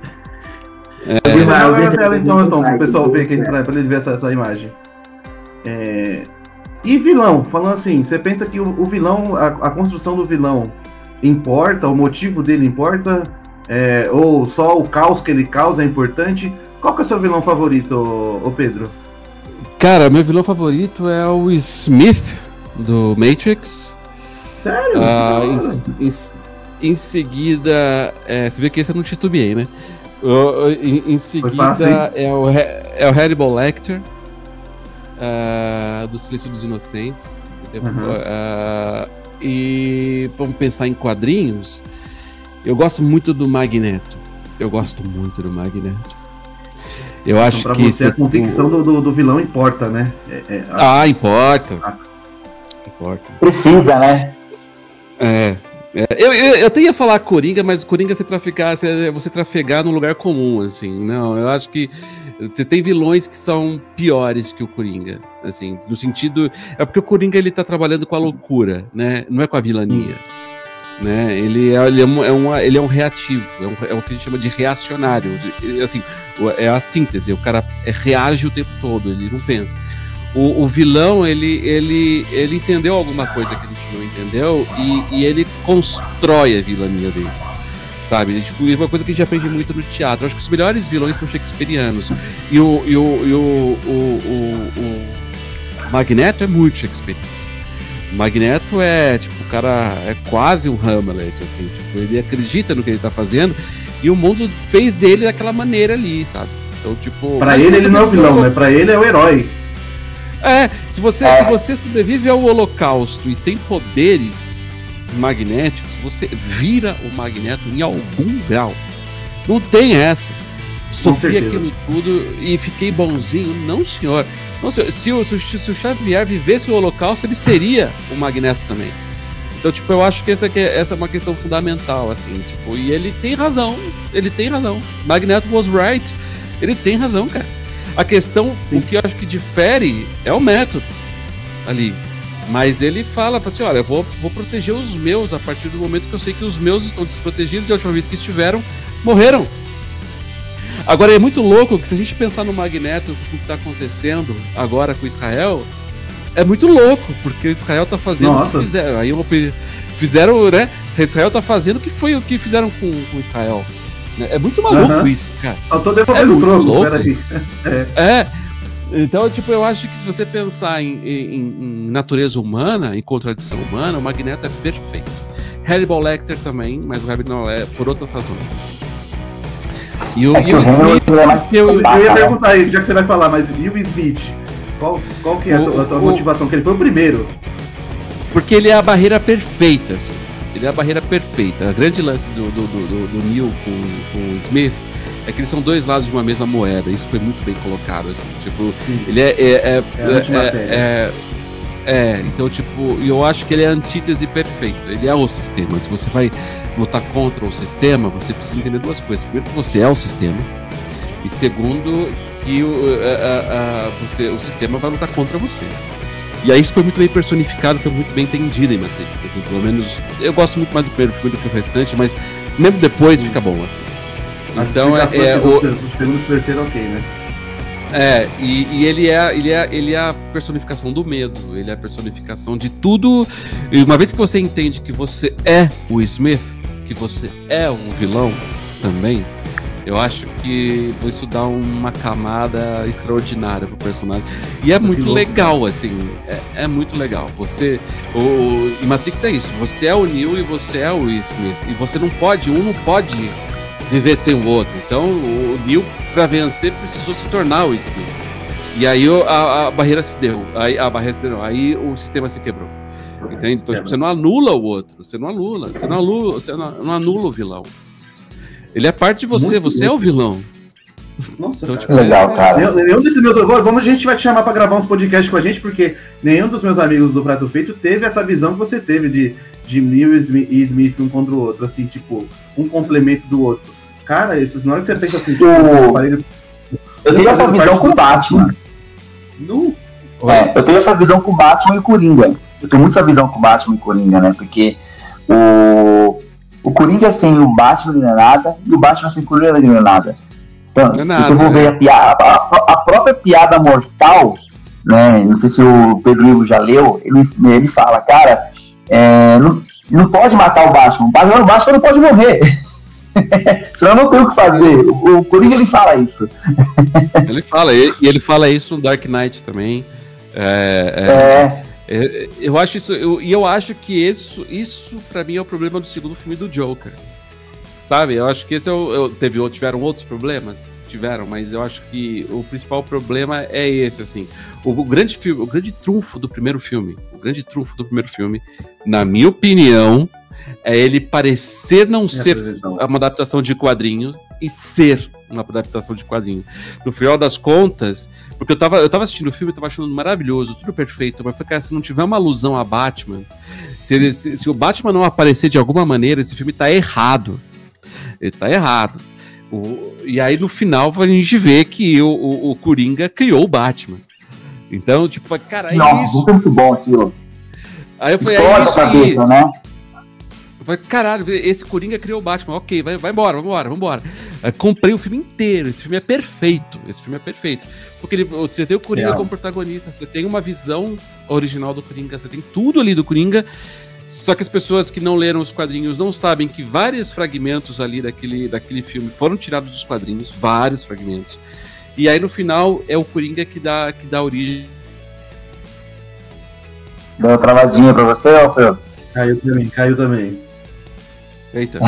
Joga na tela então, pro pessoal ver, pra ele ver essa imagem. E vilão, falando assim, você pensa que o vilão, a construção do vilão importa, o motivo dele importa, ou só o caos que ele causa é importante? Qual que é o seu vilão favorito, ô Pedro? Cara, meu vilão favorito é o Smith, do Matrix. Sério? Em seguida, você vê que esse eu não titubeei, né? Em seguida é o Hannibal Lecter, do Silêncio dos Inocentes. E vamos pensar em quadrinhos. Eu gosto muito do Magneto. Eu acho pra que você a convicção do vilão importa, né? Importa. Importa. Precisa, né? Eu até ia falar Coringa, mas Coringa você trafegar num lugar comum, assim. Não, eu acho que você tem vilões que são piores que o Coringa, assim, no sentido... É porque o Coringa, ele tá trabalhando com a loucura, né? Não é com a vilania. Né? Ele é um reativo, é o que a gente chama de reacionário. Assim, é a síntese, o cara reage o tempo todo, ele não pensa. O vilão, ele entendeu alguma coisa que a gente não entendeu e ele constrói a vilania dele, sabe? Tipo, é uma coisa que a gente aprende muito no teatro. Eu acho que os melhores vilões são shakespearianos. E o Magneto é muito shakespeariano. O Magneto o cara é quase um Hamlet, assim, tipo, ele acredita no que ele tá fazendo e o mundo fez dele daquela maneira ali, sabe? Então, tipo... Pra ele não é o vilão, né? Pra ele é o herói. Se você sobrevive ao Holocausto e tem poderes magnéticos, você vira o Magneto em algum grau. Não tem essa. Sofri aquilo tudo e fiquei bonzinho. Não, senhor. Não, se o Xavier vivesse o Holocausto, ele seria o Magneto também. Então, tipo, eu acho que essa é uma questão fundamental, assim, tipo, e ele tem razão. Magneto was right. Ele tem razão, cara. A questão, o que eu acho que difere é o método ali. Mas ele fala assim, olha, eu vou proteger os meus a partir do momento que eu sei que os meus estão desprotegidos e a última vez que estiveram, morreram. Agora, é muito louco que se a gente pensar no Magneto, o que está acontecendo agora com Israel, é muito louco, porque Israel está fazendo o que fizeram. Aí fizeram, né? Israel está fazendo o que foi o que fizeram com Israel. É muito maluco isso, cara. Eu tô devolvendo o troco, peraí. Então, tipo, eu acho que se você pensar em natureza humana, em contradição humana, o Magneto é perfeito. Hannibal Lecter também, mas o Hannibal é por outras razões. Assim. E o Smith, eu ia perguntar aí, já que você vai falar, mas e o Smith? Qual que é a tua motivação? Que ele foi o primeiro. Porque ele é a barreira perfeita, assim. Ele é a barreira perfeita. A grande lance do Neil com o Smith é que eles são dois lados de uma mesma moeda. Isso foi muito bem colocado, assim. Tipo, ele Então, tipo, eu acho que ele é a antítese perfeita. Ele é o sistema. Se você vai lutar contra o sistema, você precisa entender duas coisas. Primeiro, que você é o sistema. E segundo, que o sistema vai lutar contra você. E aí isso foi muito bem personificado, foi muito bem entendido em Matrix. Assim, pelo menos, eu gosto muito mais do primeiro filme do que o restante, mas mesmo depois fica bom, assim. Então, o segundo e o terceiro, ok, né? E ele é a personificação do medo, ele é a personificação de tudo. E uma vez que você entende que você é o Smith, que você é o vilão também, eu acho que isso dá uma camada extraordinária pro personagem. E é muito legal, assim, é muito legal. Em Matrix é isso, você é o Neo e você é o Smith. E você não pode viver sem o outro. Então o Neo, para vencer, precisou se tornar o Smith. E aí a barreira se deu. Aí o sistema se quebrou. Entende? Então tipo, você não anula o outro. Você não anula o vilão. Ele é parte de você, você é o vilão. Nossa, então, tipo, legal, cara. Nenhum desses meus... Vamos, a gente vai te chamar pra gravar uns podcasts com a gente, porque nenhum dos meus amigos do Prato Feito teve essa visão que você teve de Neo e Smith um contra o outro, assim, tipo, um complemento do outro. Cara, isso, na hora que você pensa assim... Eu tenho essa visão com o Batman. Eu tenho essa visão com o Batman e o Coringa. Eu tenho muito essa visão com o Batman e o Coringa, né? Porque o Coringa sem o Batman não é nada, e o Batman sem o Coringa não é nada. Então, se você for ver a própria piada mortal, né? Não sei se o Pedro Ivo já leu, ele fala, cara, não pode matar o Batman. O Batman não pode morrer. Senão não tem o que fazer. O Coringa, ele fala isso. Ele fala isso no Dark Knight também. Eu acho isso, eu acho que isso pra mim é o problema do segundo filme do Joker, sabe? Eu acho que esse tiveram outros problemas, mas eu acho que o principal problema é esse, assim. O grande trunfo do primeiro filme, na minha opinião, é ele parecer não ser uma adaptação de quadrinhos e ser uma adaptação de quadrinho. No final das contas, porque eu tava assistindo o filme, eu tava achando maravilhoso, tudo perfeito, mas foi, cara, se não tiver uma alusão a Batman, se o Batman não aparecer de alguma maneira, esse filme tá errado. Ele tá errado. E aí no final a gente vê que o Coringa criou o Batman. Então, tipo, cara, nossa, isso. Muito bom aquilo. Aí eu falei, é isso aí. Né? Caralho, esse Coringa criou o Batman, ok, vai embora, vambora. Comprei o filme inteiro, esse filme é perfeito. Porque você tem o Coringa como protagonista, você tem uma visão original do Coringa, você tem tudo ali do Coringa, só que as pessoas que não leram os quadrinhos não sabem que vários fragmentos ali daquele filme foram tirados dos quadrinhos, vários fragmentos. E aí no final é o Coringa que dá origem. Deu uma travadinha pra você, Alfredo? Caiu também. Eita.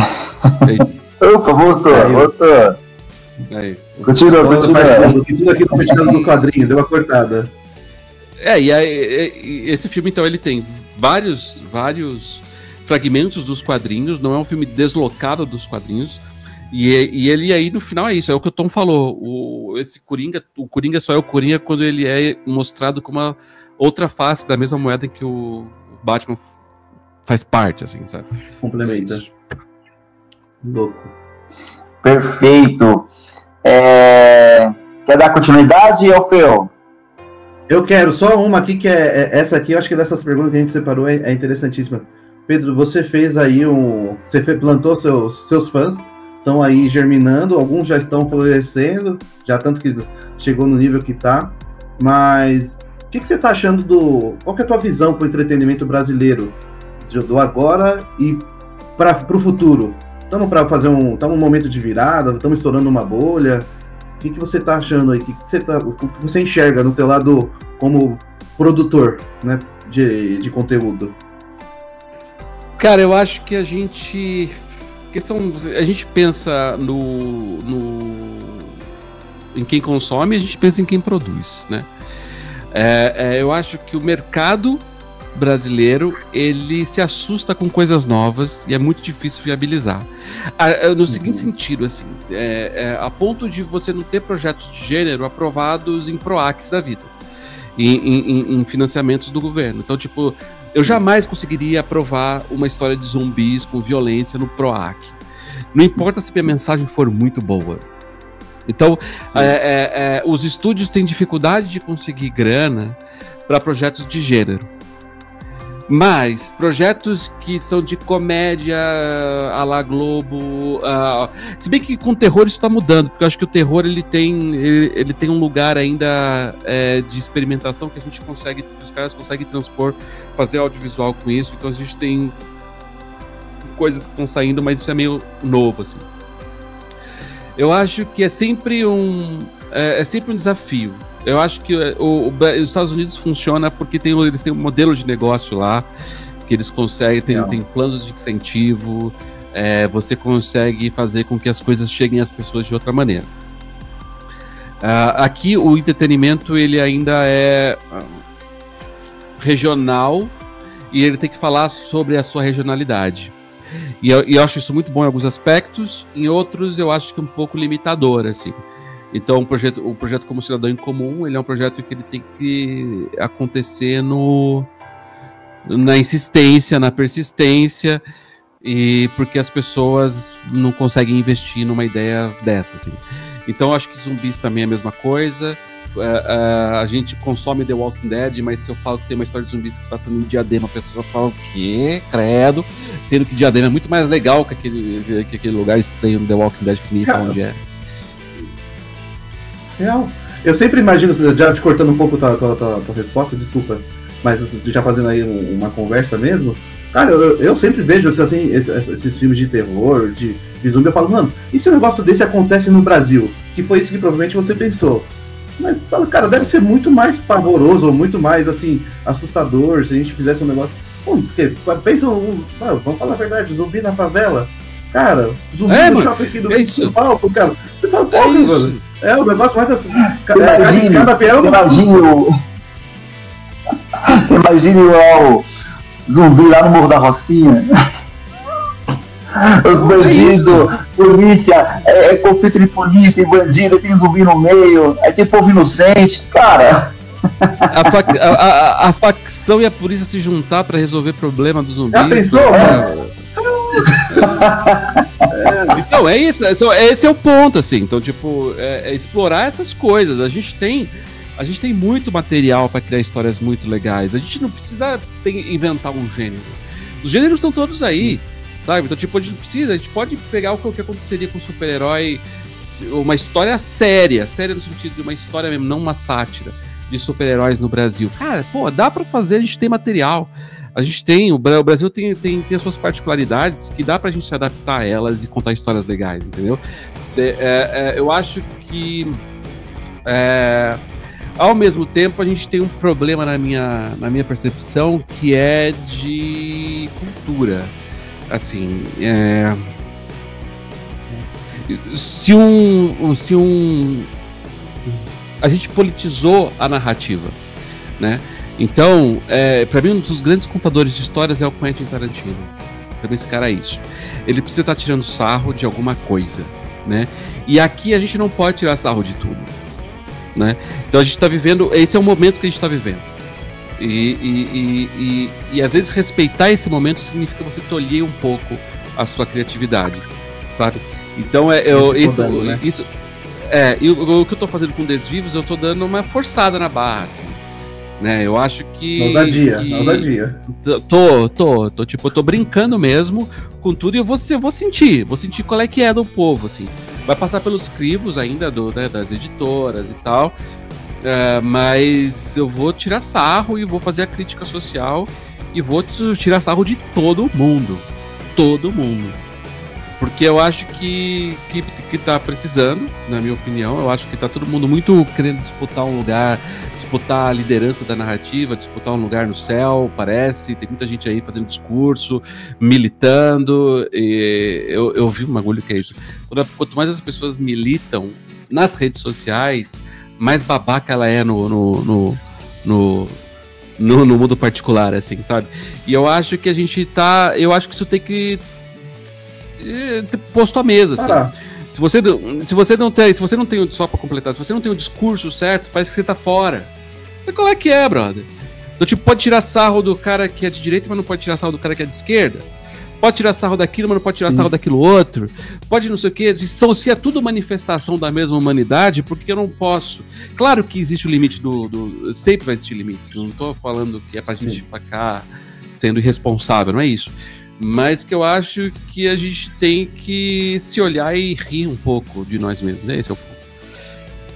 Opa, voltou. Aí. Continua. Tudo aqui foi tirado do quadrinho, deu uma cortada. Esse filme, então, ele tem vários fragmentos dos quadrinhos, não é um filme deslocado dos quadrinhos, e ele aí, no final, é isso, é o que o Tom falou, esse Coringa, o Coringa só é o Coringa quando ele é mostrado como uma outra face da mesma moeda em que o Batman faz parte, assim, sabe? Complementa. Louco. Perfeito. Quer dar continuidade, Alfeu? Eu quero, só uma aqui, que é essa aqui, eu acho que dessas perguntas que a gente separou é interessantíssima. Pedro, você fez aí plantou seus fãs, estão aí germinando, alguns já estão florescendo, já tanto que chegou no nível que tá, mas o que você tá achando qual que é a tua visão pro entretenimento brasileiro, do agora e pro futuro? Estamos para fazer estamos num momento de virada, estamos estourando uma bolha. O que você tá achando aí? O que você enxerga no teu lado como produtor, né, de conteúdo? Cara, eu acho que a gente pensa em quem consome, a gente pensa em quem produz, né? Eu acho que o mercado brasileiro, ele se assusta com coisas novas e é muito difícil viabilizar. No seguinte sentido, assim, a ponto de você não ter projetos de gênero aprovados em PROACs da vida. em financiamentos do governo. Então, tipo, eu jamais conseguiria aprovar uma história de zumbis com violência no PROAC. Não importa se a mensagem for muito boa. Então, os estúdios têm dificuldade de conseguir grana para projetos de gênero. Mas projetos que são de comédia à la Globo, se bem que com terror isso está mudando, porque eu acho que o terror ele tem um lugar ainda de experimentação que a gente consegue, que os caras conseguem transpor, fazer audiovisual com isso. Então a gente tem coisas que estão saindo, mas isso é meio novo, assim. Eu acho que é sempre um desafio. Eu acho que os Estados Unidos funciona porque eles têm um modelo de negócio lá, que eles conseguem, tem planos de incentivo, você consegue fazer com que as coisas cheguem às pessoas de outra maneira. Aqui o entretenimento ele ainda é regional e ele tem que falar sobre a sua regionalidade. E eu acho isso muito bom em alguns aspectos, em outros eu acho que um pouco limitador, assim. Então o projeto como Cidadão em Comum, ele é um projeto que ele tem que acontecer na insistência, na persistência, e porque as pessoas não conseguem investir numa ideia dessa, assim. Então eu acho que zumbis também é a mesma coisa. A gente consome The Walking Dead, mas se eu falo que tem uma história de zumbis que passa no Diadema, a pessoa fala o quê? Credo. Sendo que Diadema é muito mais legal que aquele lugar estranho do The Walking Dead que ninguém fala onde é. Eu sempre imagino, já te cortando um pouco tua resposta, desculpa, mas já fazendo aí uma conversa mesmo, cara, eu sempre vejo assim, esses filmes de terror, de zumbi, eu falo, mano, e se um negócio desse acontece no Brasil? Que foi isso que provavelmente você pensou. Mas, cara, deve ser muito mais pavoroso, ou muito mais, assim, assustador se a gente fizesse um negócio... Pô, porque, pensa, vamos falar a verdade, zumbi na favela, cara, zumbi no shopping aqui do São Paulo, cara, você fala, porra, mano. É o negócio mais assim. Imagine o zumbi lá no Morro da Rocinha. Os bandidos, polícia, conflito de polícia e bandido, aquele zumbi no meio, aí tem povo inocente, cara. A facção e a polícia se juntar pra resolver problema dos zumbis. Já pensou, Então, é isso, esse é o ponto, assim. Então, tipo, explorar essas coisas. A gente tem muito material para criar histórias muito legais. A gente não precisa inventar um gênero. Os gêneros estão todos aí, sabe? Então, tipo, a gente pode pegar o que aconteceria com um super-herói, uma história séria no sentido de uma história mesmo, não uma sátira de super-heróis no Brasil. Cara, pô, dá para fazer, a gente tem material. A gente tem, o Brasil tem as suas particularidades que dá pra gente se adaptar a elas e contar histórias legais, entendeu? Eu acho que ao mesmo tempo a gente tem um problema na minha percepção que é de cultura. Assim, a gente politizou a narrativa, né? Então, pra mim, um dos grandes contadores de histórias é o Quentin Tarantino. Pra mim, esse cara é isso. Ele precisa estar tirando sarro de alguma coisa, né? E aqui a gente não pode tirar sarro de tudo, né? Então a gente tá vivendo... Esse é o momento que a gente tá vivendo. E às vezes respeitar esse momento significa você tolher um pouco a sua criatividade, sabe? Então, e o que eu tô fazendo com Desvivos, eu tô dando uma forçada na barra, assim. Né, eu acho que... Ousadia. Tipo, eu tô brincando mesmo com tudo e eu vou sentir qual é que é do povo, assim. Vai passar pelos crivos ainda das editoras e tal, mas eu vou tirar sarro e vou fazer a crítica social e vou tirar sarro de todo mundo. Porque eu acho que tá precisando, na minha opinião. Eu acho que tá todo mundo muito querendo disputar um lugar, disputar a liderança da narrativa, disputar um lugar no céu, parece. Tem muita gente aí fazendo discurso, militando. E eu vi um bagulho que é isso. Quanto mais as pessoas militam nas redes sociais, mais babaca ela é no mundo particular, assim, sabe? E eu acho que eu acho que isso tem que posto à mesa, assim. Se você não tem, só pra completar, se você não tem o discurso certo, parece que você tá fora. Mas qual é que é, brother? Então, tipo, pode tirar sarro do cara que é de direita, mas não pode tirar sarro do cara que é de esquerda. Pode tirar sarro daquilo, mas não pode tirar sarro daquilo outro. Pode não sei o quê. Se é tudo manifestação da mesma humanidade, por que eu não posso? Claro que existe o limite sempre vai existir limites. Não tô falando que é pra gente ficar sendo irresponsável, não é isso. Mas que eu acho que a gente tem que se olhar e rir um pouco de nós mesmos. Esse é o ponto.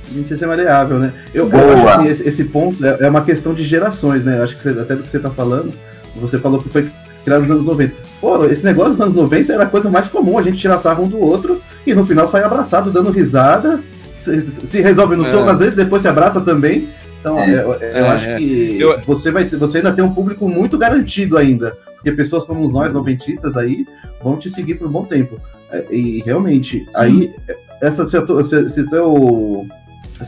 A gente é maleável, né? Eu acho que assim, esse ponto é uma questão de gerações, né? Eu acho que até do que você tá falando, você falou que foi criado nos anos 90. Pô, esse negócio dos anos 90 era a coisa mais comum, a gente tirar sarro um do outro e no final sai abraçado, dando risada, se resolve no soco, às vezes depois se abraça também. Então, eu acho que você ainda tem um público muito garantido ainda, porque pessoas como nós, noventistas aí, vão te seguir por um bom tempo. E realmente, aí, essa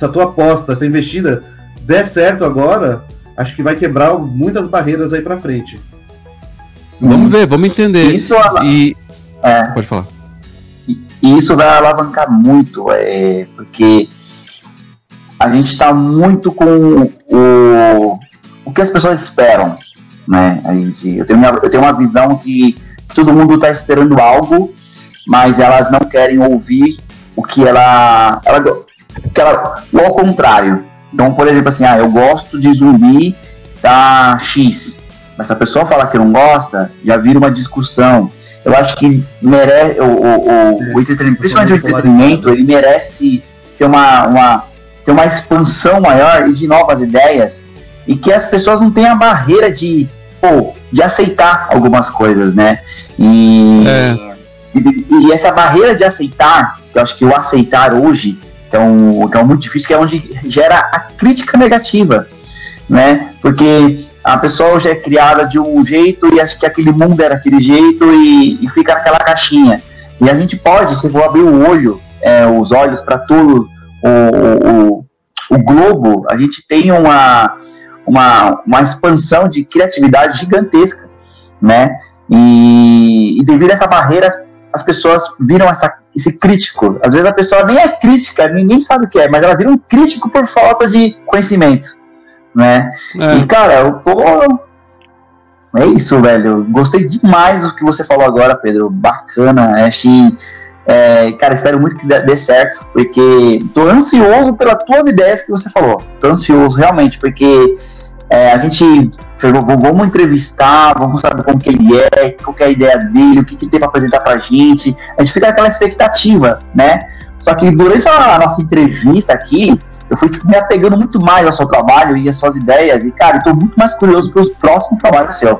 tua aposta, essa investida, der certo agora, acho que vai quebrar muitas barreiras aí pra frente. Vamos ver, vamos entender. Isso pode falar. E isso vai alavancar muito, porque a gente está muito com o que as pessoas esperam, né? Eu tenho uma visão que todo mundo está esperando algo, mas elas não querem ouvir o que ou ao contrário. Então, por exemplo, assim, eu gosto de zumbi da X. Mas se a pessoa falar que não gosta, já vira uma discussão. Eu acho que merece o entretenimento, principalmente o entretenimento, ele merece ter uma expansão maior e de novas ideias, e que as pessoas não tenham a barreira de aceitar algumas coisas, né? E essa barreira de aceitar, que eu acho que o aceitar hoje, que é muito difícil, que é onde gera a crítica negativa, né? Porque a pessoa hoje é criada de um jeito e acha que aquele mundo era aquele jeito e fica naquela caixinha. E a gente pode, se for abrir os olhos para todo o globo, a gente tem uma expansão de criatividade gigantesca, né? E devido a essa barreira, as pessoas viram esse crítico. Às vezes a pessoa nem é crítica, ninguém sabe o que é, mas ela vira um crítico por falta de conhecimento, né? E, cara, é isso, velho. Gostei demais do que você falou agora, Pedro. Bacana. Achei. Cara, espero muito que dê certo, porque tô ansioso pelas tuas ideias que você falou. Tô ansioso, realmente, porque a gente. Vamos entrevistar, vamos saber como que ele é, qual que é a ideia dele, o que ele tem pra apresentar pra gente. A gente fica naquela expectativa, né? Só que durante a nossa entrevista aqui, eu fui me apegando muito mais ao seu trabalho e às suas ideias. E, cara, eu tô muito mais curioso pelos próximos trabalhos seu.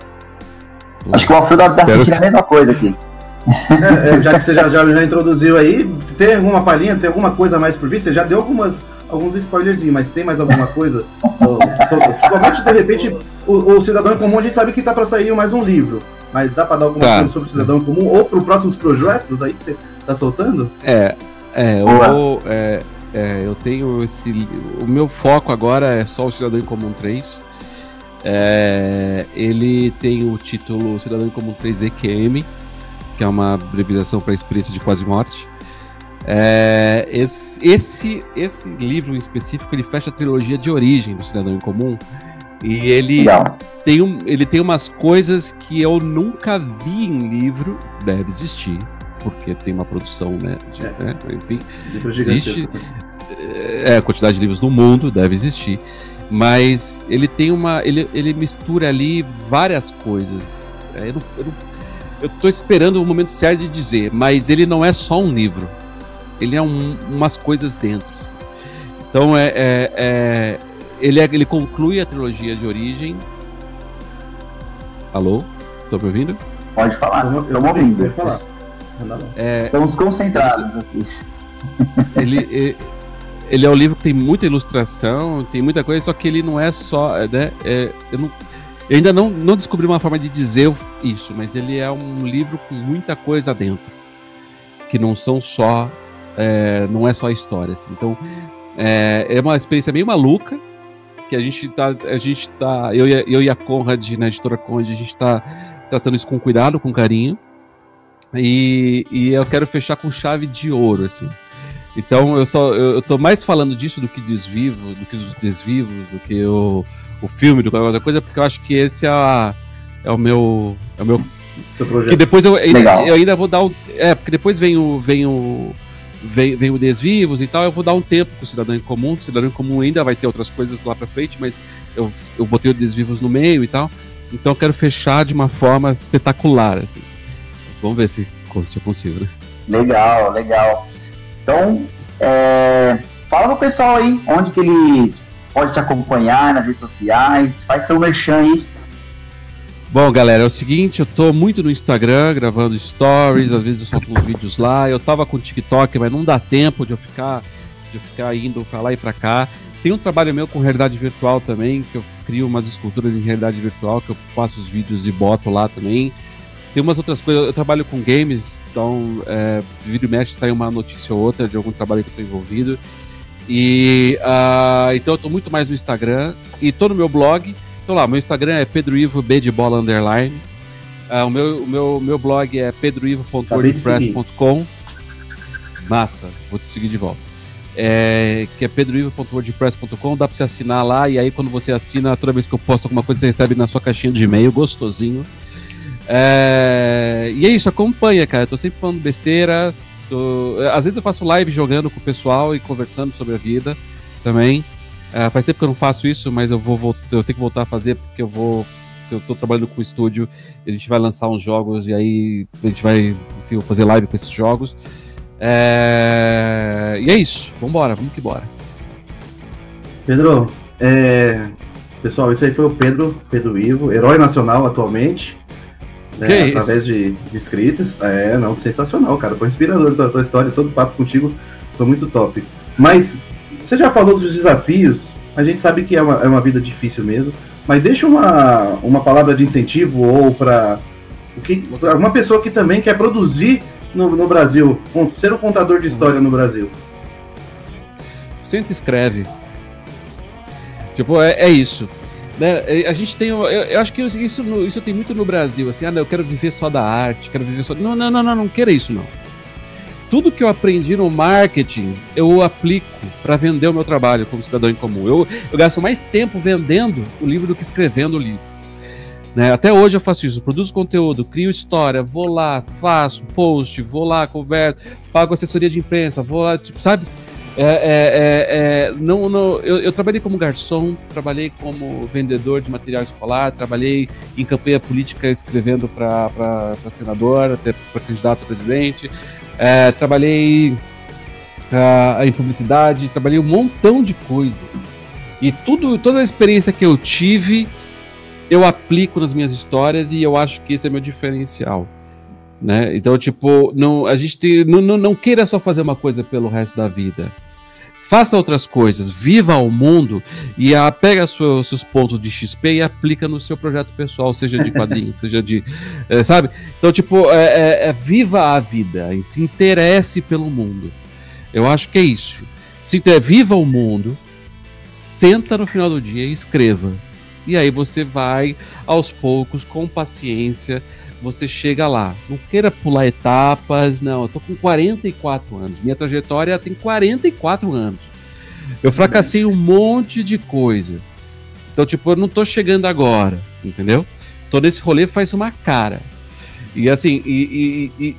Acho que o Alfredo tá sentindo a mesma coisa aqui. Já que você já introduziu aí, tem alguma palhinha, tem alguma coisa mais por vir? Você já deu alguns spoilerzinhos, mas tem mais alguma coisa? Principalmente, de repente, o Cidadão em Comum, a gente sabe que tá pra sair mais um livro. Mas dá pra dar alguma coisa sobre o Cidadão em Comum? Ou pro próximos projetos aí que você tá soltando? Eu tenho o meu foco agora é só o Cidadão em Comum 3. Ele tem o título Cidadão em Comum 3 EQM, que é uma abreviação para experiência de quase morte. Esse livro em específico, ele fecha a trilogia de origem do Cidadão em Comum, e ele tem umas coisas que eu nunca vi em livro, deve existir, porque tem uma produção, né? Enfim, existe. A quantidade de livros do mundo deve existir, mas ele tem ele mistura ali várias coisas. Eu tô esperando o momento certo de dizer, mas ele não é só um livro, ele é umas coisas dentro, assim. Então ele conclui a trilogia de origem. Alô? Tô me ouvindo? Pode falar, estamos ouvindo. Pode falar. Estamos concentrados aqui. Ele é um livro que tem muita ilustração, tem muita coisa, só que ele não é só, né? Eu ainda não descobri uma forma de dizer isso, mas ele é um livro com muita coisa dentro, que não são só, não é só a história, assim. Então, é uma experiência meio maluca, que a gente tá, eu e a Conrad, na editora Conrad, a gente tá tratando isso com cuidado, com carinho, e eu quero fechar com chave de ouro, assim. Então eu tô mais falando disso do que desvivo, do que dos desvivos, do que o filme, do que outra coisa, porque eu acho que esse é o meu que depois eu ainda vou dar porque depois vem o Desvivos e tal, eu vou dar um tempo pro Cidadão em Comum. O Cidadão em Comum ainda vai ter outras coisas lá pra frente, mas eu botei o Desvivos no meio e tal, então eu quero fechar de uma forma espetacular, assim. Vamos ver se eu consigo, né? Legal. Então, fala pro pessoal aí onde que eles podem te acompanhar nas redes sociais, faz seu merchan aí. Bom, galera, é o seguinte, eu tô muito no Instagram gravando stories, às vezes eu solto uns vídeos lá. Eu tava com o TikTok, mas não dá tempo de eu ficar indo pra lá e pra cá. Tem um trabalho meu com realidade virtual também, que eu crio umas esculturas em realidade virtual, que eu faço os vídeos e boto lá também. Tem umas outras coisas, eu trabalho com games, então vídeo mexe, sai uma notícia ou outra de algum trabalho que eu tô envolvido. E então eu tô muito mais no Instagram e tô no meu blog. Então lá, meu Instagram é Pedro Ivo B de bola _. O meu blog é pedroivo.wordpress.com. Massa, vou te seguir de volta. Que é pedroivo.wordpress.com, dá pra você assinar lá, e aí quando você assina, toda vez que eu posto alguma coisa, você recebe na sua caixinha de e-mail, gostosinho. E é isso, acompanha, cara. Eu tô sempre falando besteira. Às vezes eu faço live jogando com o pessoal e conversando sobre a vida também. Faz tempo que eu não faço isso, mas eu tenho que voltar a fazer, porque eu tô trabalhando com o estúdio, a gente vai lançar uns jogos e aí a gente vai fazer live com esses jogos. E é isso, vamos que bora. Pedro, pessoal, esse aí foi o Pedro Ivo, herói nacional atualmente, né, através de escritas. Sensacional, cara, foi inspirador da tua história, todo o papo contigo foi muito top. Mas você já falou dos desafios, a gente sabe que é uma vida difícil mesmo, mas deixa uma palavra de incentivo ou para uma pessoa que também quer produzir no Brasil, ser um contador de história no Brasil. Senta e escreve. Tipo, é isso. Né? A gente tem. Eu acho que isso tem muito no Brasil, assim, eu quero viver só da arte, quero viver só. Não queira isso, não. Tudo que eu aprendi no marketing, eu aplico para vender o meu trabalho como cidadão em comum. Eu gasto mais tempo vendendo o livro do que escrevendo o livro. Né? Até hoje eu faço isso, produzo conteúdo, crio história, vou lá, faço post, vou lá, converso, pago assessoria de imprensa, vou lá, tipo, sabe? Eu trabalhei como garçom, trabalhei como vendedor de material escolar, trabalhei em campanha política escrevendo para senador, até para candidato a presidente, trabalhei em publicidade, trabalhei um montão de coisa. E toda a experiência que eu tive, eu aplico nas minhas histórias e eu acho que esse é meu diferencial. Né? Então, tipo, a gente não queira só fazer uma coisa pelo resto da vida. Faça outras coisas, viva o mundo e pega seus pontos de XP e aplica no seu projeto pessoal, seja de quadrinhos, seja de... sabe? Então, tipo, viva a vida, se interesse pelo mundo. Eu acho que é isso. Viva o mundo, senta no final do dia e escreva. E aí você vai, aos poucos, com paciência, você chega lá. Não queira pular etapas, não. Eu tô com 44 anos. Minha trajetória tem 44 anos. Eu fracassei um monte de coisa. Então, tipo, eu não tô chegando agora, entendeu? Tô nesse rolê faz uma cara. E assim,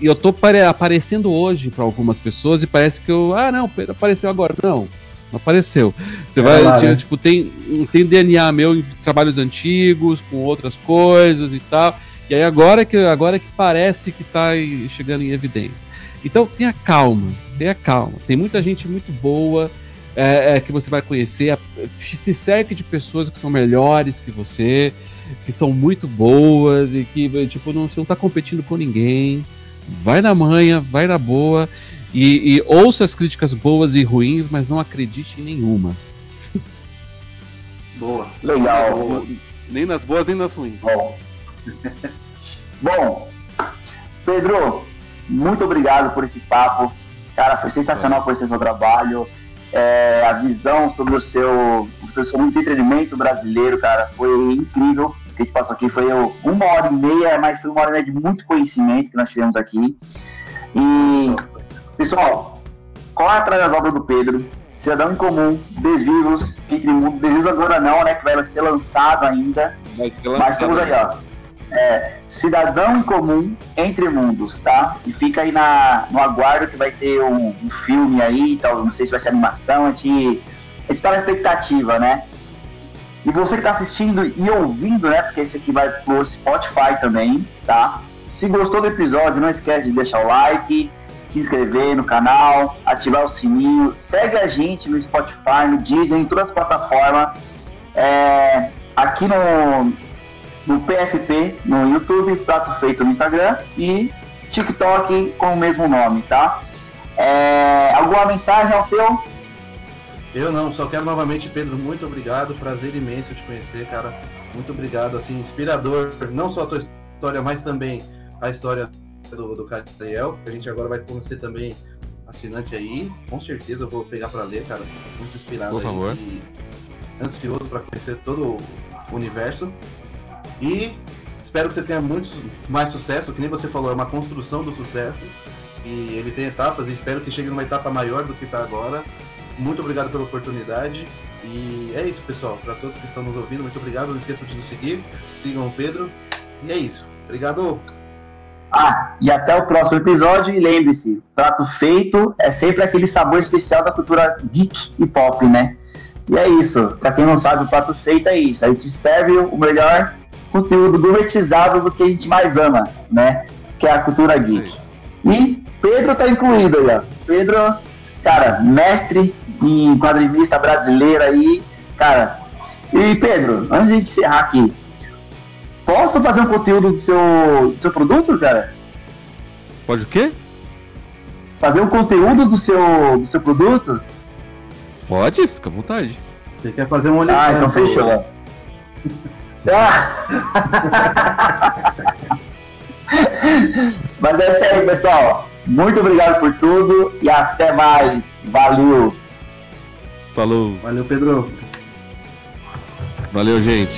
eu tô aparecendo hoje para algumas pessoas e parece que não, Pedro apareceu agora. Não apareceu. Você vai, lá, tipo, tem DNA meu em trabalhos antigos, com outras coisas e tal. E aí agora que parece que tá chegando em evidência. Então tenha calma. Tem muita gente muito boa que você vai conhecer. Se cerque de pessoas que são melhores que você, que são muito boas e que, tipo, você não tá competindo com ninguém. Vai na manha, vai na boa. E ouça as críticas boas e ruins, mas não acredite em nenhuma. Boa. Legal. Nem nas boas, nem nas ruins. Bom, Pedro, muito obrigado por esse papo. Cara, foi sensacional conhecer o seu trabalho. A visão sobre o seu entretenimento brasileiro, cara, foi incrível. O que a gente passou aqui foi 1h30, mas foi 1h30 de muito conhecimento que nós tivemos aqui. E... pessoal, corre atrás das obras do Pedro. Cidadão em Comum, Desvivos, Entre Mundos. Desvivos agora não, né? Que vai ser lançado ainda. Vai ser lançado. Mas temos aí, ó. Cidadão em Comum, Entre Mundos, tá? E fica aí no aguardo que vai ter um filme aí, tal, não sei se vai ser animação, a gente tá na expectativa, né? E você que tá assistindo e ouvindo, né? Porque esse aqui vai pro Spotify também, tá? Se gostou do episódio, não esquece de deixar o like, se inscrever no canal, ativar o sininho, segue a gente no Spotify, no Deezer, em todas as plataformas, aqui no PFP, no YouTube, Prato Feito no Instagram e TikTok com o mesmo nome, tá? Alguma mensagem ao seu? Eu não, só quero novamente, Pedro, muito obrigado, prazer imenso te conhecer, cara, muito obrigado, assim, inspirador, não só a tua história, mas também a história do Cariel, que a gente agora vai conhecer também assinante aí, com certeza eu vou pegar pra ler, cara, muito inspirado. Por favor. E ansioso pra conhecer todo o universo, e espero que você tenha muito mais sucesso, que nem você falou, é uma construção do sucesso, e ele tem etapas, e espero que chegue numa etapa maior do que tá agora. Muito obrigado pela oportunidade, e é isso, pessoal, para todos que estão nos ouvindo, muito obrigado, não esqueçam de nos seguir, sigam o Pedro, e é isso, obrigado! E até o próximo episódio, e lembre-se, Prato Feito é sempre aquele sabor especial da cultura geek e pop, né? E é isso, pra quem não sabe, o Prato Feito é isso, a gente serve o melhor conteúdo gourmetizado do que a gente mais ama, né? Que é a cultura geek. E Pedro tá incluído aí, ó. Pedro, cara, mestre em quadrinista brasileiro aí, cara. E Pedro, antes de a gente encerrar aqui, posso fazer um conteúdo do seu produto, cara? Pode o quê? Fazer um conteúdo do seu produto? Pode, fica à vontade. Você quer fazer um OnlyFans? Então fechou. Mas é isso aí, pessoal. Muito obrigado por tudo e até mais. Valeu. Falou. Valeu, Pedro. Valeu, gente.